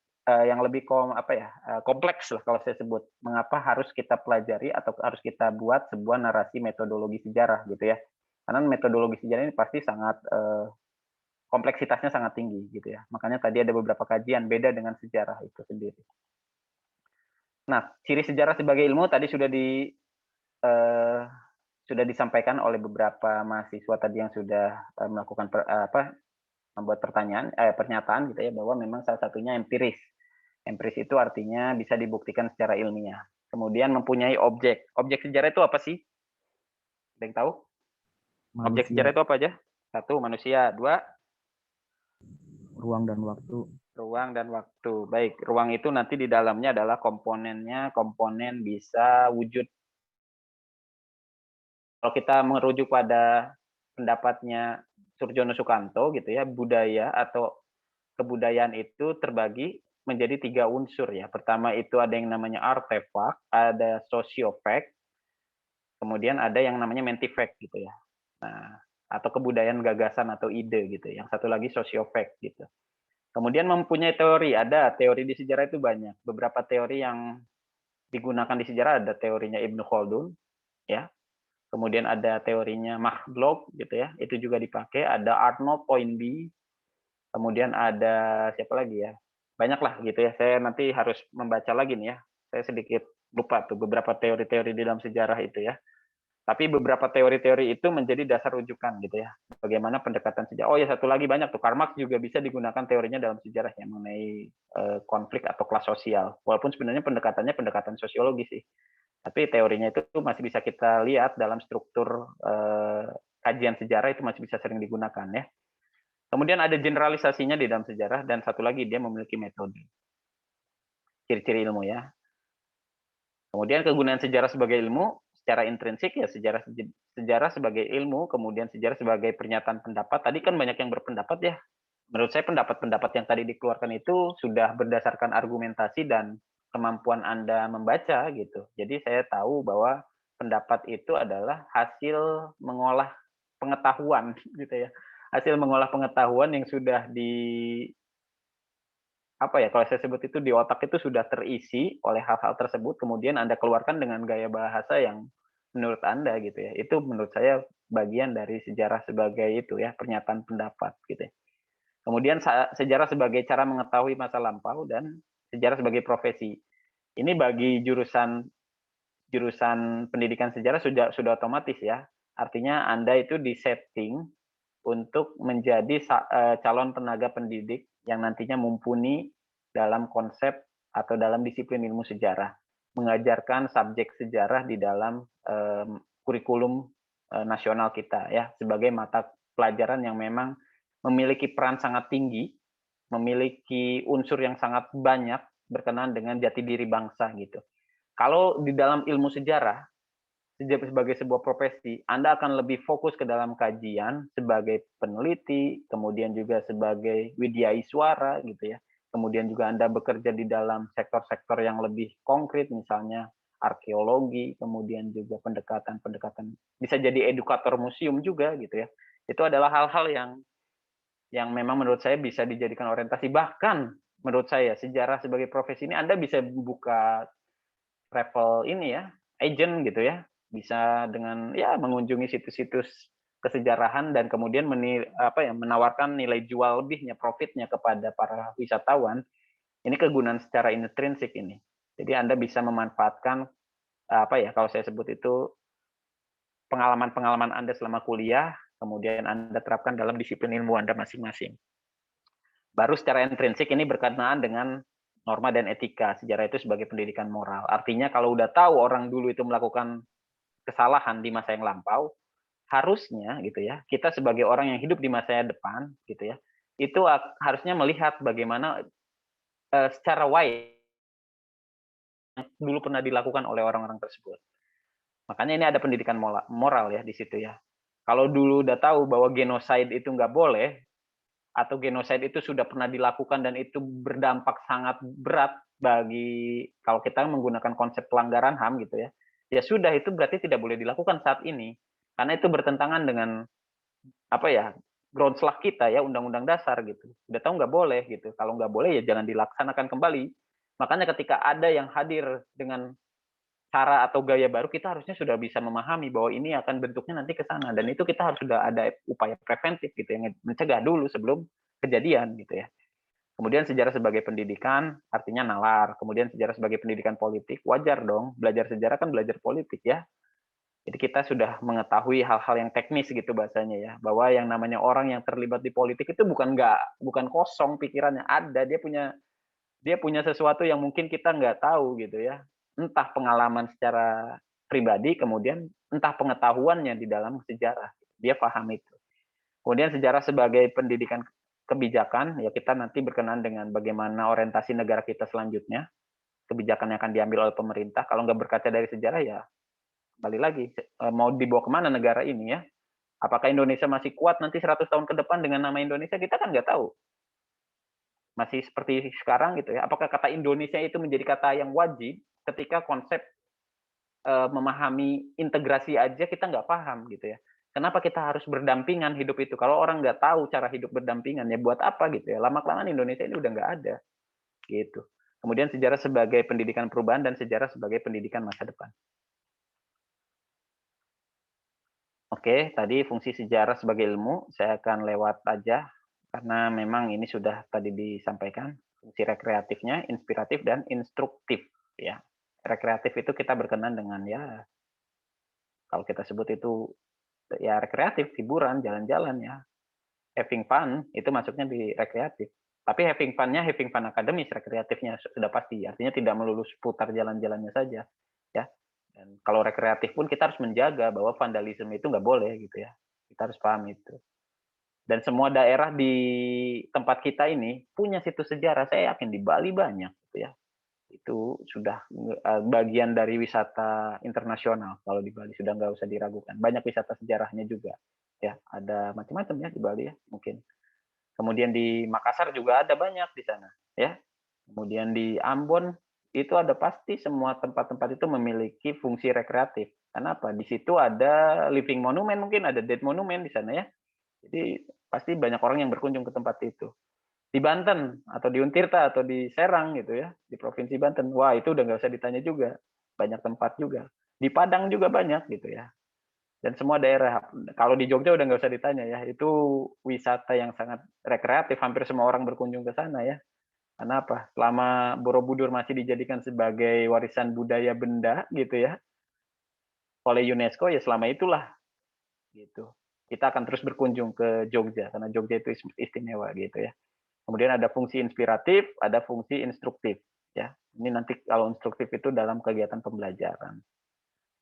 kompleks lah kalau saya sebut. Mengapa harus kita pelajari atau harus kita buat sebuah narasi metodologi sejarah, gitu ya. Karena metodologi sejarah ini pasti sangat kompleksitasnya sangat tinggi gitu ya. Makanya tadi ada beberapa kajian beda dengan sejarah itu sendiri. Nah, ciri sejarah sebagai ilmu tadi sudah disampaikan oleh beberapa mahasiswa tadi yang sudah melakukan membuat pernyataan gitu ya, bahwa memang salah satunya empiris. Empiris itu artinya bisa dibuktikan secara ilmiah. Kemudian mempunyai objek. Objek sejarah itu apa sih? Ada yang tahu? Manusia. Objek sejarah itu apa aja? 1, manusia. 2, ruang dan waktu. Ruang dan waktu. Baik, ruang itu nanti di dalamnya adalah komponennya, komponen bisa wujud. Kalau kita merujuk pada pendapatnya Surjono Sukanto gitu ya, budaya atau kebudayaan itu terbagi menjadi 3 unsur ya. Pertama itu ada yang namanya artefak, ada sosiofact, kemudian ada yang namanya mentifact gitu ya. Nah, atau kebudayaan gagasan atau ide gitu. Yang satu lagi sosiofact gitu. Kemudian mempunyai teori, ada teori di sejarah itu banyak. Beberapa teori yang digunakan di sejarah ada teorinya Ibnu Khaldun, ya. Kemudian ada teorinya Mark Bloch gitu ya, itu juga dipakai. Ada Arnold Toynbee, kemudian ada siapa lagi ya? Banyak lah gitu ya. Saya nanti harus membaca lagi nih ya. Saya sedikit lupa tuh beberapa teori-teori di dalam sejarah itu ya. Tapi beberapa teori-teori itu menjadi dasar rujukan gitu ya. Bagaimana pendekatan sejarah. Oh ya, satu lagi banyak tuh. Karl Marx juga bisa digunakan teorinya dalam sejarah yang mengenai konflik atau kelas sosial. Walaupun sebenarnya pendekatannya pendekatan sosiologi sih. Tapi teorinya itu masih bisa kita lihat dalam struktur kajian sejarah, itu masih bisa sering digunakan ya. Kemudian ada generalisasinya di dalam sejarah, dan satu lagi dia memiliki metode. Ciri-ciri ilmu ya. Kemudian kegunaan sejarah sebagai ilmu secara intrinsik ya, sejarah sebagai ilmu, kemudian sejarah sebagai pernyataan pendapat. Tadi kan banyak yang berpendapat ya. Menurut saya pendapat-pendapat yang tadi dikeluarkan itu sudah berdasarkan argumentasi dan kemampuan Anda membaca gitu. Jadi saya tahu bahwa pendapat itu adalah hasil mengolah pengetahuan gitu ya. Hasil mengolah pengetahuan yang sudah kalau saya sebut itu di otak itu sudah terisi oleh hal-hal tersebut, kemudian Anda keluarkan dengan gaya bahasa yang menurut Anda gitu ya. Itu menurut saya bagian dari sejarah sebagai itu ya, pernyataan pendapat gitu ya. Kemudian sejarah sebagai cara mengetahui masa lampau dan sejarah sebagai profesi. Ini bagi jurusan pendidikan sejarah sudah otomatis ya. Artinya Anda itu disetting untuk menjadi calon tenaga pendidik yang nantinya mumpuni dalam konsep atau dalam disiplin ilmu sejarah, mengajarkan subjek sejarah di dalam kurikulum nasional kita ya, sebagai mata pelajaran yang memang memiliki peran sangat tinggi, memiliki unsur yang sangat banyak berkenaan dengan jati diri bangsa gitu. Kalau di dalam ilmu sejarah sebagai sebuah profesi, Anda akan lebih fokus ke dalam kajian sebagai peneliti, kemudian juga sebagai widyai suara gitu ya. Kemudian juga Anda bekerja di dalam sektor-sektor yang lebih konkret, misalnya arkeologi, kemudian juga pendekatan-pendekatan, bisa jadi edukator museum juga gitu ya. Itu adalah hal-hal yang memang menurut saya bisa dijadikan orientasi. Bahkan menurut saya sejarah sebagai profesi ini Anda bisa buka travel ini ya, agent gitu ya, bisa dengan ya mengunjungi situs-situs kesejarahan dan kemudian menawarkan nilai jual lebihnya, profitnya kepada para wisatawan. Ini kegunaan secara intrinsik ini. Jadi Anda bisa memanfaatkan kalau saya sebut itu pengalaman-pengalaman Anda selama kuliah, kemudian Anda terapkan dalam disiplin ilmu Anda masing-masing. Baru secara intrinsik ini berkenaan dengan norma dan etika. Sejarah itu sebagai pendidikan moral. Artinya kalau udah tahu orang dulu itu melakukan kesalahan di masa yang lampau, harusnya gitu ya, kita sebagai orang yang hidup di masa depan gitu ya, itu harusnya melihat bagaimana secara wise dulu pernah dilakukan oleh orang-orang tersebut. Makanya ini ada pendidikan moral ya di situ ya. Kalau dulu udah tahu bahwa genosida itu nggak boleh, atau genosida itu sudah pernah dilakukan dan itu berdampak sangat berat bagi, kalau kita menggunakan konsep pelanggaran HAM gitu ya, ya sudah, itu berarti tidak boleh dilakukan saat ini. Karena itu bertentangan dengan groundslug kita ya, undang-undang dasar gitu. Udah tahu nggak boleh gitu. Kalau nggak boleh ya jangan dilaksanakan kembali. Makanya ketika ada yang hadir dengan cara atau gaya baru, kita harusnya sudah bisa memahami bahwa ini akan bentuknya nanti ke sana, dan itu kita harus sudah ada upaya preventif gitu yang mencegah dulu sebelum kejadian gitu ya. Kemudian sejarah sebagai pendidikan artinya nalar. Kemudian sejarah sebagai pendidikan politik, wajar dong, belajar sejarah kan belajar politik ya. Jadi kita sudah mengetahui hal-hal yang teknis gitu bahasanya ya, bahwa yang namanya orang yang terlibat di politik itu bukan kosong pikirannya, ada, dia punya sesuatu yang mungkin kita nggak tahu gitu ya. Entah pengalaman secara pribadi, kemudian entah pengetahuannya di dalam sejarah. Dia paham itu. Kemudian sejarah sebagai pendidikan kebijakan, ya kita nanti berkenan dengan bagaimana orientasi negara kita selanjutnya, kebijakan yang akan diambil oleh pemerintah. Kalau nggak berkaca dari sejarah ya, kembali lagi, mau dibawa kemana negara ini ya? Apakah Indonesia masih kuat nanti 100 tahun ke depan dengan nama Indonesia? Kita kan nggak tahu. Masih seperti sekarang gitu ya. Apakah kata Indonesia itu menjadi kata yang wajib ketika konsep memahami integrasi aja kita nggak paham gitu ya. Kenapa kita harus berdampingan hidup itu? Kalau orang nggak tahu cara hidup berdampingan, ya buat apa gitu ya? Lama-kelamaan Indonesia ini udah nggak ada. Gitu. Kemudian sejarah sebagai pendidikan perubahan dan sejarah sebagai pendidikan masa depan. Oke, tadi fungsi sejarah sebagai ilmu, saya akan lewat aja, karena memang ini sudah tadi disampaikan, fungsi rekreatifnya, inspiratif, dan instruktif. Ya. Rekreatif itu kita berkenan dengan ya, kalau kita sebut itu ya rekreatif, hiburan, jalan-jalan ya. Having fun, itu masuknya di rekreatif. Tapi having fun-nya, having fun akademis, rekreatifnya sudah pasti. Artinya tidak melulu seputar jalan-jalannya saja. Ya. Dan kalau rekreatif pun kita harus menjaga bahwa vandalisme itu nggak boleh gitu ya. Kita harus paham itu. Dan semua daerah di tempat kita ini punya situs sejarah. Saya yakin di Bali banyak gitu ya. Itu sudah bagian dari wisata internasional. Kalau di Bali sudah nggak usah diragukan. Banyak wisata sejarahnya juga. Ya, ada macam-macam ya di Bali ya mungkin. Kemudian di Makassar juga ada banyak di sana. Ya. Kemudian di Ambon itu ada pasti semua tempat-tempat itu memiliki fungsi rekreatif. Kenapa? Di situ ada living monument, mungkin ada dead monument di sana ya. Jadi pasti banyak orang yang berkunjung ke tempat itu. Di Banten atau di Untirta atau di Serang gitu ya, di Provinsi Banten. Wah, itu udah nggak usah ditanya juga. Banyak tempat juga. Di Padang juga banyak gitu ya. Dan semua daerah. Kalau di Jogja udah nggak usah ditanya ya. Itu wisata yang sangat rekreatif. Hampir semua orang berkunjung ke sana ya. Karena apa? Selama Borobudur masih dijadikan sebagai warisan budaya benda gitu ya oleh UNESCO, ya selama itulah gitu. Kita akan terus berkunjung ke Jogja karena Jogja itu istimewa gitu ya. Kemudian ada fungsi inspiratif, ada fungsi instruktif ya. Ini nanti kalau instruktif itu dalam kegiatan pembelajaran.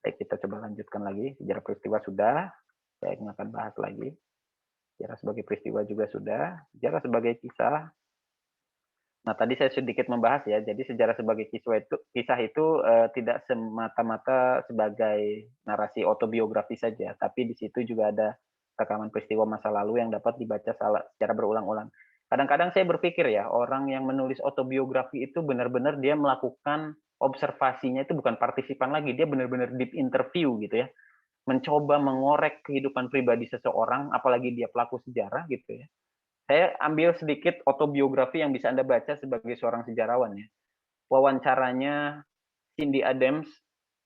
Baik, kita coba lanjutkan lagi. Sejarah peristiwa sudah, saya akan bahas lagi. Sejarah sebagai peristiwa juga sudah. Sejarah sebagai kisah. Nah, tadi saya sedikit membahas ya, jadi sejarah sebagai kisah itu tidak semata-mata sebagai narasi autobiografi saja, tapi di situ juga ada rekaman peristiwa masa lalu yang dapat dibaca secara berulang-ulang. Kadang-kadang saya berpikir ya, orang yang menulis autobiografi itu benar-benar dia melakukan observasinya itu bukan partisipan lagi, dia benar-benar deep interview gitu ya, mencoba mengorek kehidupan pribadi seseorang, apalagi dia pelaku sejarah gitu ya. Saya ambil sedikit autobiografi yang bisa Anda baca sebagai seorang sejarawan ya. Wawancaranya Cindy Adams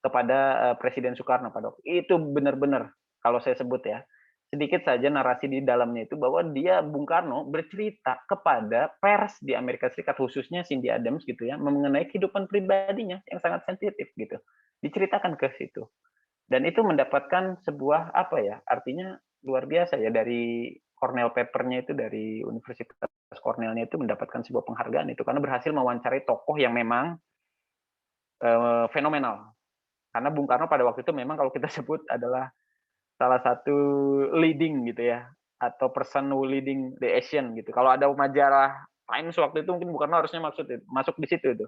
kepada Presiden Soekarno pada waktu itu benar-benar, kalau saya sebut ya, sedikit saja narasi di dalamnya itu bahwa dia, Bung Karno, bercerita kepada pers di Amerika Serikat, khususnya Cindy Adams gitu ya, mengenai kehidupan pribadinya yang sangat sensitif gitu, diceritakan ke situ, dan itu mendapatkan sebuah apa ya, artinya luar biasa ya, dari Cornell paper-nya itu, dari Universitas Cornell-nya itu mendapatkan sebuah penghargaan itu karena berhasil mewawancarai tokoh yang memang fenomenal. Karena Bung Karno pada waktu itu memang kalau kita sebut adalah salah satu leading gitu ya, atau person who leading the Asian gitu. Kalau ada majalah Times waktu itu mungkin Bung Karno harusnya masuk di situ itu.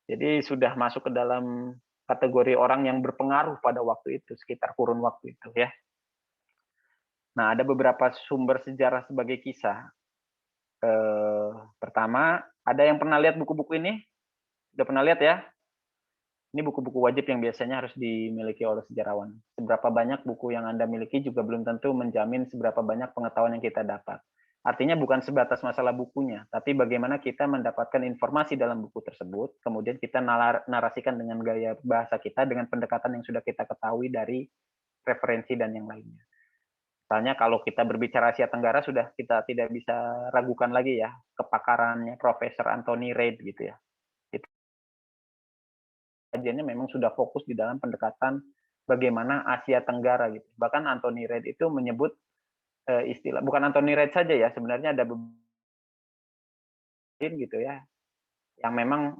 Jadi sudah masuk ke dalam kategori orang yang berpengaruh pada waktu itu, sekitar kurun waktu itu ya. Nah, ada beberapa sumber sejarah sebagai kisah. Pertama, ada yang pernah lihat buku-buku ini? Udah pernah lihat ya? Ini buku-buku wajib yang biasanya harus dimiliki oleh sejarawan. Seberapa banyak buku yang Anda miliki juga belum tentu menjamin seberapa banyak pengetahuan yang kita dapat. Artinya bukan sebatas masalah bukunya, tapi bagaimana kita mendapatkan informasi dalam buku tersebut, kemudian kita narasikan dengan gaya bahasa kita, dengan pendekatan yang sudah kita ketahui dari referensi dan yang lainnya. Misalnya kalau kita berbicara Asia Tenggara, sudah kita tidak bisa ragukan lagi ya, kepakarannya Profesor Anthony Reid gitu ya. Kajiannya memang sudah fokus di dalam pendekatan bagaimana Asia Tenggara gitu. Bahkan Anthony Reid itu menyebut istilah, bukan Anthony Reid saja ya, sebenarnya ada beberapa gitu ya, yang memang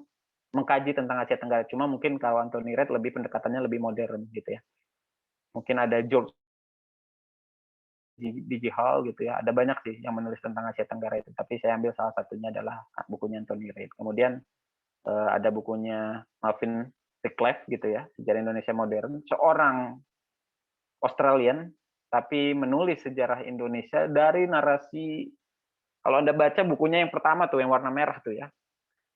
mengkaji tentang Asia Tenggara. Cuma mungkin kalau Anthony Reid lebih pendekatannya lebih modern gitu ya. Mungkin ada George D.G. Hall gitu ya. Ada banyak sih yang menulis tentang Asia Tenggara itu. Tapi saya ambil salah satunya adalah bukunya Anthony Reid. Kemudian ada bukunya Marvin Wycliffe gitu ya, Sejarah Indonesia Modern, seorang Australian tapi menulis sejarah Indonesia dari narasi. Kalau Anda baca bukunya yang pertama tuh yang warna merah tuh ya,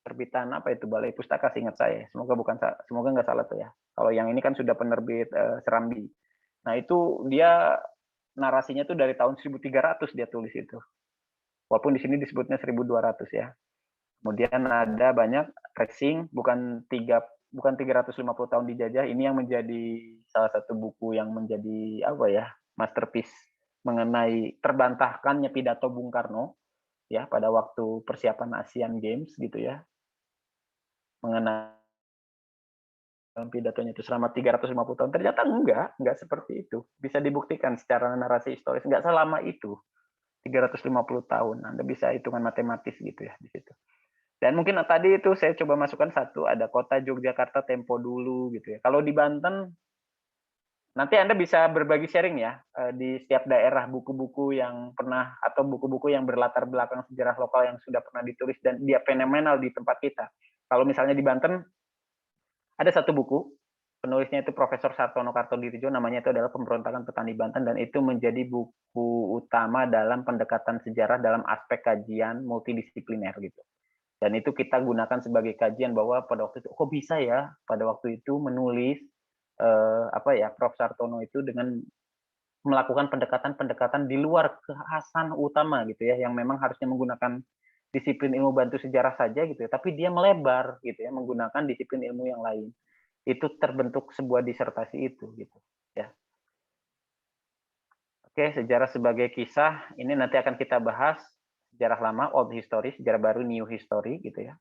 terbitan apa itu, Balai Pustaka seingat saya, semoga nggak salah tuh ya. Kalau yang ini kan sudah penerbit Serambi. Nah itu dia narasinya tuh dari tahun 1300 dia tulis itu, walaupun di sini disebutnya 1200 ya. Kemudian ada banyak Racing, bukan 350 tahun dijajah, ini yang menjadi salah satu buku yang menjadi apa ya, masterpiece mengenai terbantahkannya pidato Bung Karno ya pada waktu persiapan Asian Games gitu ya, mengenai pidatonya itu selama 350 tahun. Ternyata enggak seperti itu, bisa dibuktikan secara narasi historis, enggak selama itu 350 tahun. Anda bisa hitungan matematis gitu ya di situ. Dan mungkin tadi itu saya coba masukkan satu, ada kota Yogyakarta tempo dulu gitu ya. Kalau di Banten, nanti Anda bisa berbagi sharing ya, di setiap daerah buku-buku yang pernah, atau buku-buku yang berlatar belakang sejarah lokal yang sudah pernah ditulis dan dia fenomenal di tempat kita. Kalau misalnya di Banten, ada satu buku, penulisnya itu Profesor Sartono Kartodirjo, namanya itu adalah Pemberontakan Petani Banten, dan itu menjadi buku utama dalam pendekatan sejarah dalam aspek kajian multidisipliner gitu. Dan itu kita gunakan sebagai kajian bahwa pada waktu itu kok bisa ya pada waktu itu menulis Prof Sartono itu dengan melakukan pendekatan-pendekatan di luar kekhasan utama gitu ya, yang memang harusnya menggunakan disiplin ilmu bantu sejarah saja gitu ya, tapi dia melebar gitu ya menggunakan disiplin ilmu yang lain. Itu terbentuk sebuah disertasi itu gitu ya. Oke, sejarah sebagai kisah ini nanti akan kita bahas. Sejarah lama, old history, sejarah baru, new history gitu ya.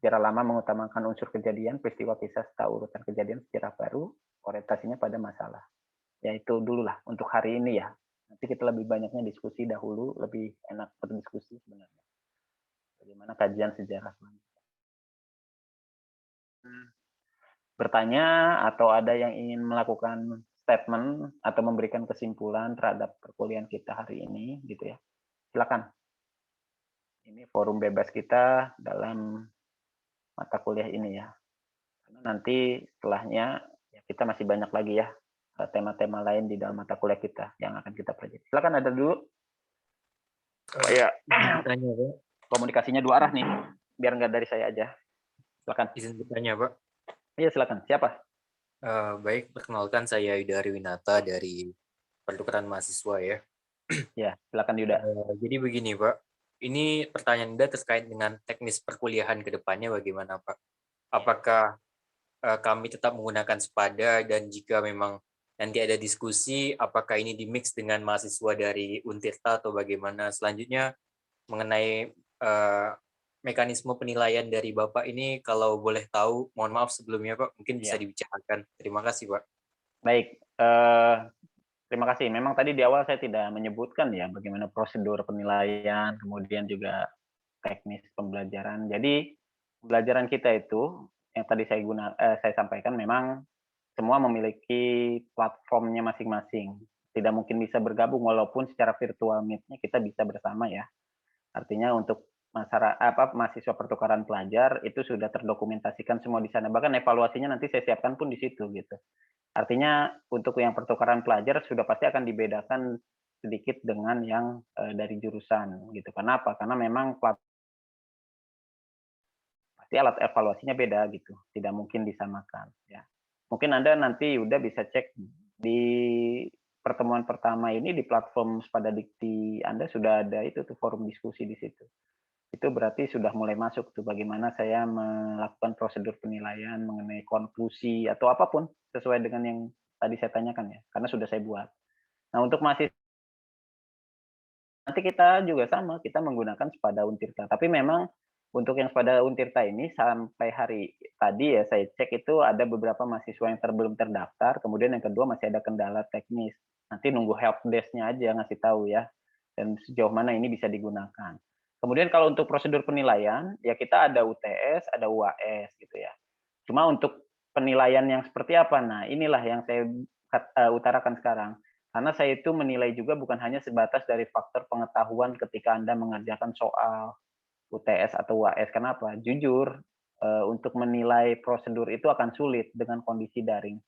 Sejarah lama mengutamakan unsur kejadian, peristiwa kisah serta urutan kejadian. Sejarah baru orientasinya pada masalah. Ya itu dulu lah untuk hari ini ya. Nanti kita lebih banyaknya diskusi dahulu, lebih enak berdiskusi sebenarnya. Bagaimana kajian sejarah selanjutnya. Bertanya atau ada yang ingin melakukan statement atau memberikan kesimpulan terhadap perkuliahan kita hari ini gitu ya. Silakan. Ini forum bebas kita dalam mata kuliah ini ya. Karena nanti setelahnya ya kita masih banyak lagi ya tema-tema lain di dalam mata kuliah kita yang akan kita pelajari. Silakan ada dulu. Ya, komunikasinya dua arah nih, biar nggak dari saya aja. Silakan. Izin bertanya, Pak. Iya, silakan. Siapa? Baik, perkenalkan saya Yuda Ariwinata dari Pertukaran Mahasiswa ya. Ya, silakan Yuda. Jadi begini Pak, ini pertanyaan Yuda terkait dengan teknis perkuliahan ke depannya bagaimana Pak? Apakah kami tetap menggunakan Sepada dan jika memang nanti ada diskusi, apakah ini dimix dengan mahasiswa dari Untirta atau bagaimana? Selanjutnya mengenai mekanisme penilaian dari Bapak ini, kalau boleh tahu, mohon maaf sebelumnya Pak, mungkin bisa dibicarakan. Terima kasih Pak. Baik, terima kasih. Memang tadi di awal saya tidak menyebutkan ya bagaimana prosedur penilaian, kemudian juga teknis pembelajaran. Jadi pembelajaran kita itu yang tadi saya sampaikan memang semua memiliki platformnya masing-masing. Tidak mungkin bisa bergabung walaupun secara virtual meet-nya kita bisa bersama ya. Artinya untuk mahasiswa pertukaran pelajar itu sudah terdokumentasikan semua di sana. Bahkan evaluasinya nanti saya siapkan pun di situ gitu. Artinya untuk yang pertukaran pelajar sudah pasti akan dibedakan sedikit dengan yang dari jurusan gitu. Kenapa? Karena memang pasti alat evaluasinya beda gitu, tidak mungkin disamakan ya. Mungkin Anda nanti udah bisa cek di pertemuan pertama ini di platform Sepada Dikti Anda sudah ada itu tuh forum diskusi di situ. Itu berarti sudah mulai masuk tuh bagaimana saya melakukan prosedur penilaian mengenai konklusi atau apapun sesuai dengan yang tadi saya tanyakan ya, karena sudah saya buat. Nah, untuk mahasiswa nanti kita juga sama, kita menggunakan Sepada Untirta. Tapi memang untuk yang Sepada Untirta ini sampai hari tadi ya saya cek itu ada beberapa mahasiswa yang belum terdaftar, kemudian yang kedua masih ada kendala teknis. Nanti nunggu help desk-nya aja ngasih tahu ya, dan sejauh mana ini bisa digunakan. Kemudian kalau untuk prosedur penilaian, ya kita ada UTS, ada UAS gitu ya. Cuma untuk penilaian yang seperti apa? Nah, inilah yang saya utarakan sekarang. Karena saya itu menilai juga bukan hanya sebatas dari faktor pengetahuan ketika Anda mengerjakan soal UTS atau UAS. Kenapa? Jujur, untuk menilai prosedur itu akan sulit dengan kondisi daring.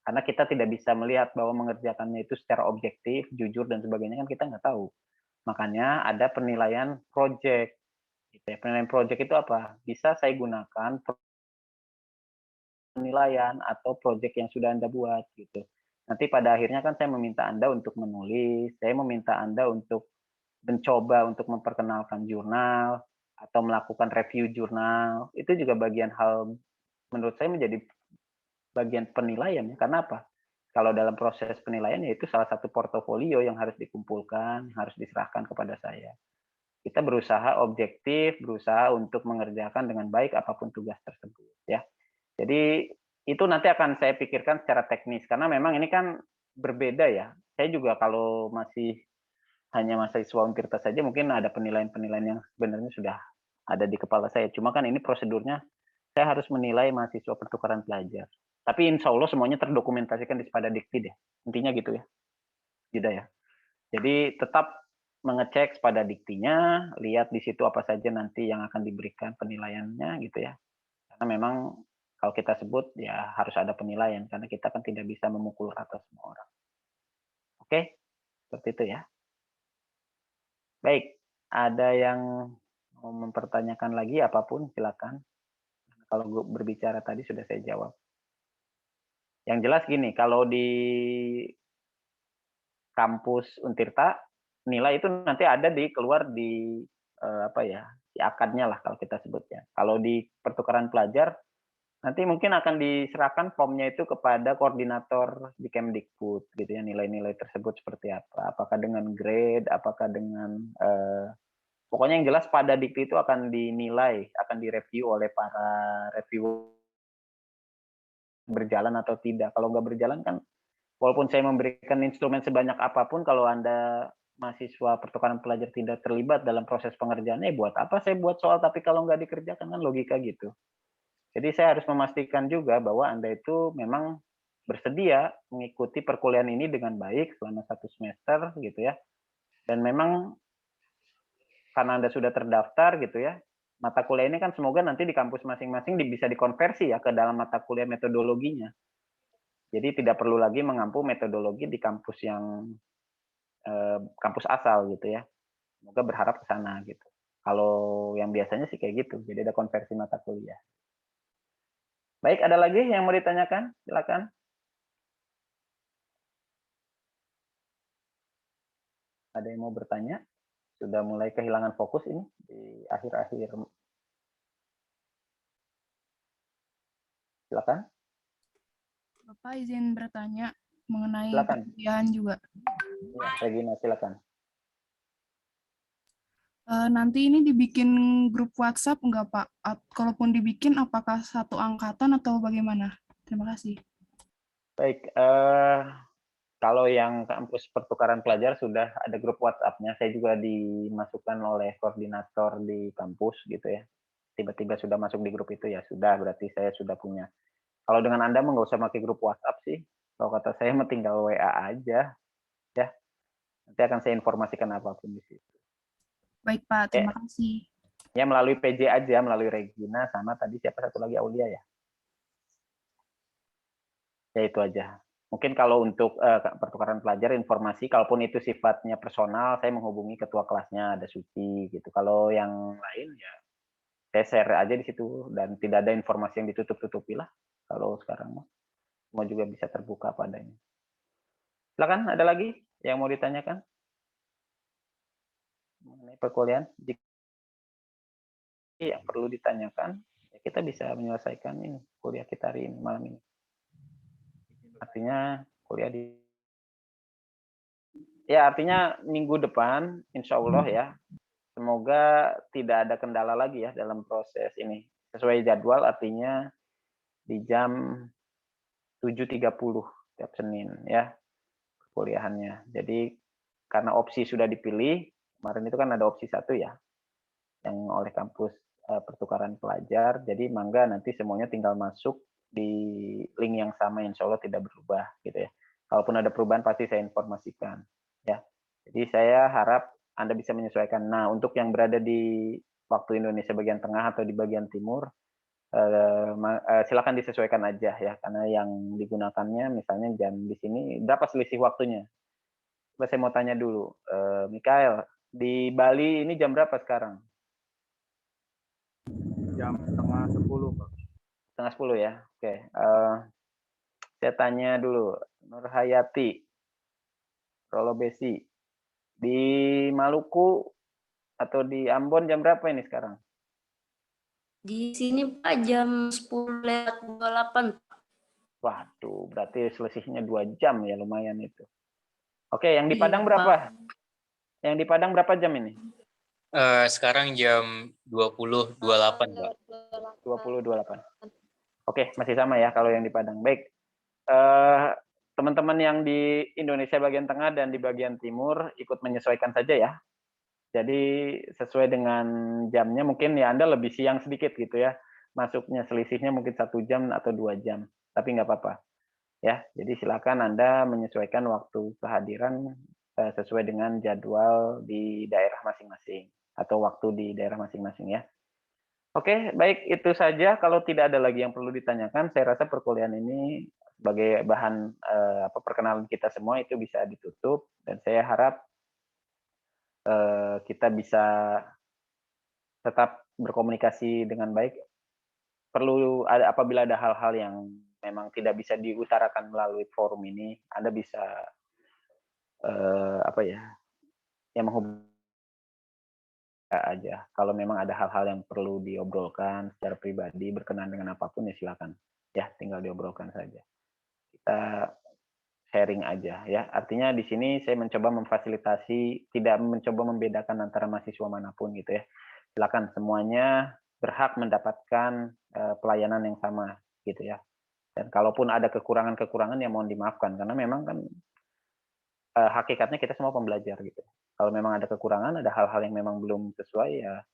Karena kita tidak bisa melihat bahwa mengerjakannya itu secara objektif, jujur, dan sebagainya kan kita nggak tahu. Makanya ada penilaian project. Penilaian project itu apa? Bisa saya gunakan penilaian atau project yang sudah Anda buat gitu. Nanti pada akhirnya kan saya meminta Anda untuk menulis, saya meminta Anda untuk mencoba untuk memperkenalkan jurnal atau melakukan review jurnal. Itu juga bagian hal menurut saya menjadi bagian penilaian ya. Karena apa? Kalau dalam proses penilaian ya itu salah satu portofolio yang harus dikumpulkan, harus diserahkan kepada saya. Kita berusaha objektif, berusaha untuk mengerjakan dengan baik apapun tugas tersebut ya. Jadi itu nanti akan saya pikirkan secara teknis karena memang ini kan berbeda ya. Saya juga kalau masih hanya mahasiswa Untirta saja mungkin ada penilaian-penilaian yang sebenarnya sudah ada di kepala saya. Cuma kan ini prosedurnya saya harus menilai mahasiswa pertukaran pelajar. Tapi insya Allah semuanya terdokumentasikan di Sepada Dikti deh. Intinya gitu ya. Tidak ya. Jadi tetap mengecek Sepada Diktinya, lihat di situ apa saja nanti yang akan diberikan penilaiannya gitu ya. Karena memang kalau kita sebut ya harus ada penilaian karena kita kan tidak bisa memukul rata semua orang. Oke, seperti itu ya. Baik, ada yang mau mempertanyakan lagi apapun silakan. Kalau berbicara tadi sudah saya jawab. Yang jelas gini, kalau di kampus Untirta nilai itu nanti ada keluar di apa ya, di akadnya lah kalau kita sebutnya. Kalau di pertukaran pelajar nanti mungkin akan diserahkan formnya itu kepada koordinator di Kemdikbud gitu ya, nilai-nilai tersebut seperti apa, apakah dengan grade, apakah dengan pokoknya yang jelas pada dikti itu akan dinilai, akan direview oleh para review berjalan atau tidak. Kalau nggak berjalan kan walaupun saya memberikan instrumen sebanyak apapun kalau Anda mahasiswa pertukaran pelajar tidak terlibat dalam proses pengerjaannya, buat apa saya buat soal tapi kalau nggak dikerjakan kan logika gitu. Jadi saya harus memastikan juga bahwa Anda itu memang bersedia mengikuti perkuliahan ini dengan baik selama 1 semester gitu ya. Dan memang karena Anda sudah terdaftar gitu ya, mata kuliah ini kan semoga nanti di kampus masing-masing bisa dikonversi ya ke dalam mata kuliah metodologinya. Jadi tidak perlu lagi mengampu metodologi di kampus yang kampus asal gitu ya. Semoga berharap ke sana gitu. Kalau yang biasanya sih kayak gitu, jadi ada konversi mata kuliah. Baik, ada lagi yang mau ditanyakan? Silakan. Ada yang mau bertanya? Sudah mulai kehilangan fokus ini di akhir-akhir. Silakan. Bapak izin bertanya mengenai Silakan. perkuliahan juga. Ya, Regina, silakan. Nanti ini dibikin grup WhatsApp enggak, Pak? Kalaupun dibikin, apakah satu angkatan atau bagaimana? Terima kasih. Baik, kalau yang kampus pertukaran pelajar sudah ada grup WhatsApp-nya. Saya juga dimasukkan oleh koordinator di kampus gitu ya. Tiba-tiba sudah masuk di grup itu ya sudah, berarti saya sudah punya. Kalau dengan Anda nggak usah pakai grup WhatsApp sih. Kalau kata saya mah tinggal WA aja ya. Nanti akan saya informasikan apapun di situ. Baik, Pak. Terima kasih. Ya melalui PJ aja, melalui Regina sama tadi siapa satu lagi Aulia ya. Ya itu aja. Mungkin kalau untuk pertukaran pelajar informasi, kalaupun itu sifatnya personal, saya menghubungi ketua kelasnya, ada Suci gitu. Kalau yang lain ya saya share aja di situ dan tidak ada informasi yang ditutup-tutupi lah. Kalau sekarang mah semua juga bisa terbuka padanya. Silakan, ada lagi yang mau ditanyakan mengenai perkuliahan? Jika yang perlu ditanyakan, ya kita bisa menyelesaikan ini kuliah kita hari ini malam ini. Artinya kuliah artinya minggu depan, insya Allah ya, semoga tidak ada kendala lagi ya dalam proses ini. Sesuai jadwal artinya di jam 7.30 tiap Senin ya kuliahannya. Jadi karena opsi sudah dipilih, kemarin itu kan ada opsi 1 ya, yang oleh kampus pertukaran pelajar. Jadi mangga nanti semuanya tinggal masuk di link yang sama, insya Allah tidak berubah gitu ya. Kalaupun ada perubahan pasti saya informasikan ya. Jadi saya harap Anda bisa menyesuaikan. Nah, untuk yang berada di waktu Indonesia bagian tengah atau di bagian timur, silakan disesuaikan aja ya, karena yang digunakannya misalnya jam di sini berapa selisih waktunya. Coba saya mau tanya dulu, Mikael, di Bali ini jam berapa sekarang? Jam 9:30, Pak. 9:30 ya. Oke. Saya tanya dulu, Nur Hayati, Rolo Besi, di Maluku atau di Ambon jam berapa ini sekarang? Di sini Pak jam 10:28. Waduh, berarti selisihnya 2 jam ya, lumayan itu. Oke, yang di Padang Iya, berapa? Pak. Yang di Padang berapa jam ini? Sekarang jam 20.28, Pak. 20.28. Oke, masih sama ya kalau yang di Padang. Baik. Teman-teman yang di Indonesia bagian tengah dan di bagian timur ikut menyesuaikan saja ya. Jadi sesuai dengan jamnya mungkin ya Anda lebih siang sedikit gitu ya. Masuknya selisihnya mungkin 1 jam atau 2 jam. Tapi nggak apa-apa. Ya, jadi silakan Anda menyesuaikan waktu kehadiran sesuai dengan jadwal di daerah masing-masing atau waktu di daerah masing-masing ya. Oke, baik itu saja. Kalau tidak ada lagi yang perlu ditanyakan, saya rasa perkuliahan ini sebagai bahan perkenalan kita semua itu bisa ditutup dan saya harap kita bisa tetap berkomunikasi dengan baik. Apabila ada hal-hal yang memang tidak bisa diutarakan melalui forum ini, Anda bisa yang menghubungi aja. Kalau memang ada hal-hal yang perlu diobrolkan secara pribadi berkenaan dengan apapun ya silakan. Ya, tinggal diobrolkan saja. Kita sharing aja ya. Artinya di sini saya mencoba memfasilitasi, tidak mencoba membedakan antara mahasiswa manapun gitu ya. Silakan semuanya berhak mendapatkan pelayanan yang sama gitu ya. Dan kalaupun ada kekurangan-kekurangan ya mohon dimaafkan karena memang kan hakikatnya kita semua pembelajar gitu. Kalau memang ada kekurangan, ada hal-hal yang memang belum sesuai ya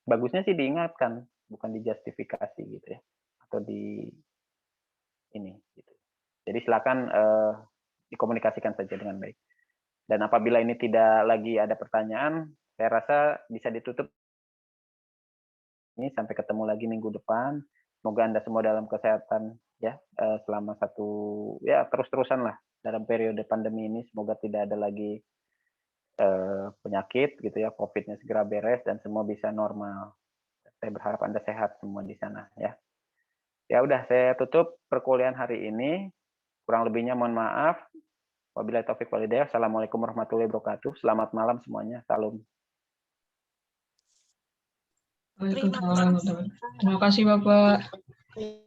bagusnya sih diingatkan, bukan dijustifikasi gitu ya. Atau di ini gitu. Jadi silakan dikomunikasikan saja dengan baik. Dan apabila ini tidak lagi ada pertanyaan, saya rasa bisa ditutup. Ini sampai ketemu lagi minggu depan. Semoga Anda semua dalam kesehatan ya selama terus-terusan lah dalam periode pandemi ini. Semoga tidak ada lagi penyakit gitu ya, COVID-nya segera beres dan semua bisa normal. Saya berharap Anda sehat semua di sana ya. Ya udah, saya tutup perkuliahan hari ini. Kurang lebihnya mohon maaf. Wabillahi taufik walhidayah. Assalamualaikum warahmatullahi wabarakatuh. Selamat malam semuanya. Salam. Waalaikumsalam. Terima kasih Bapak.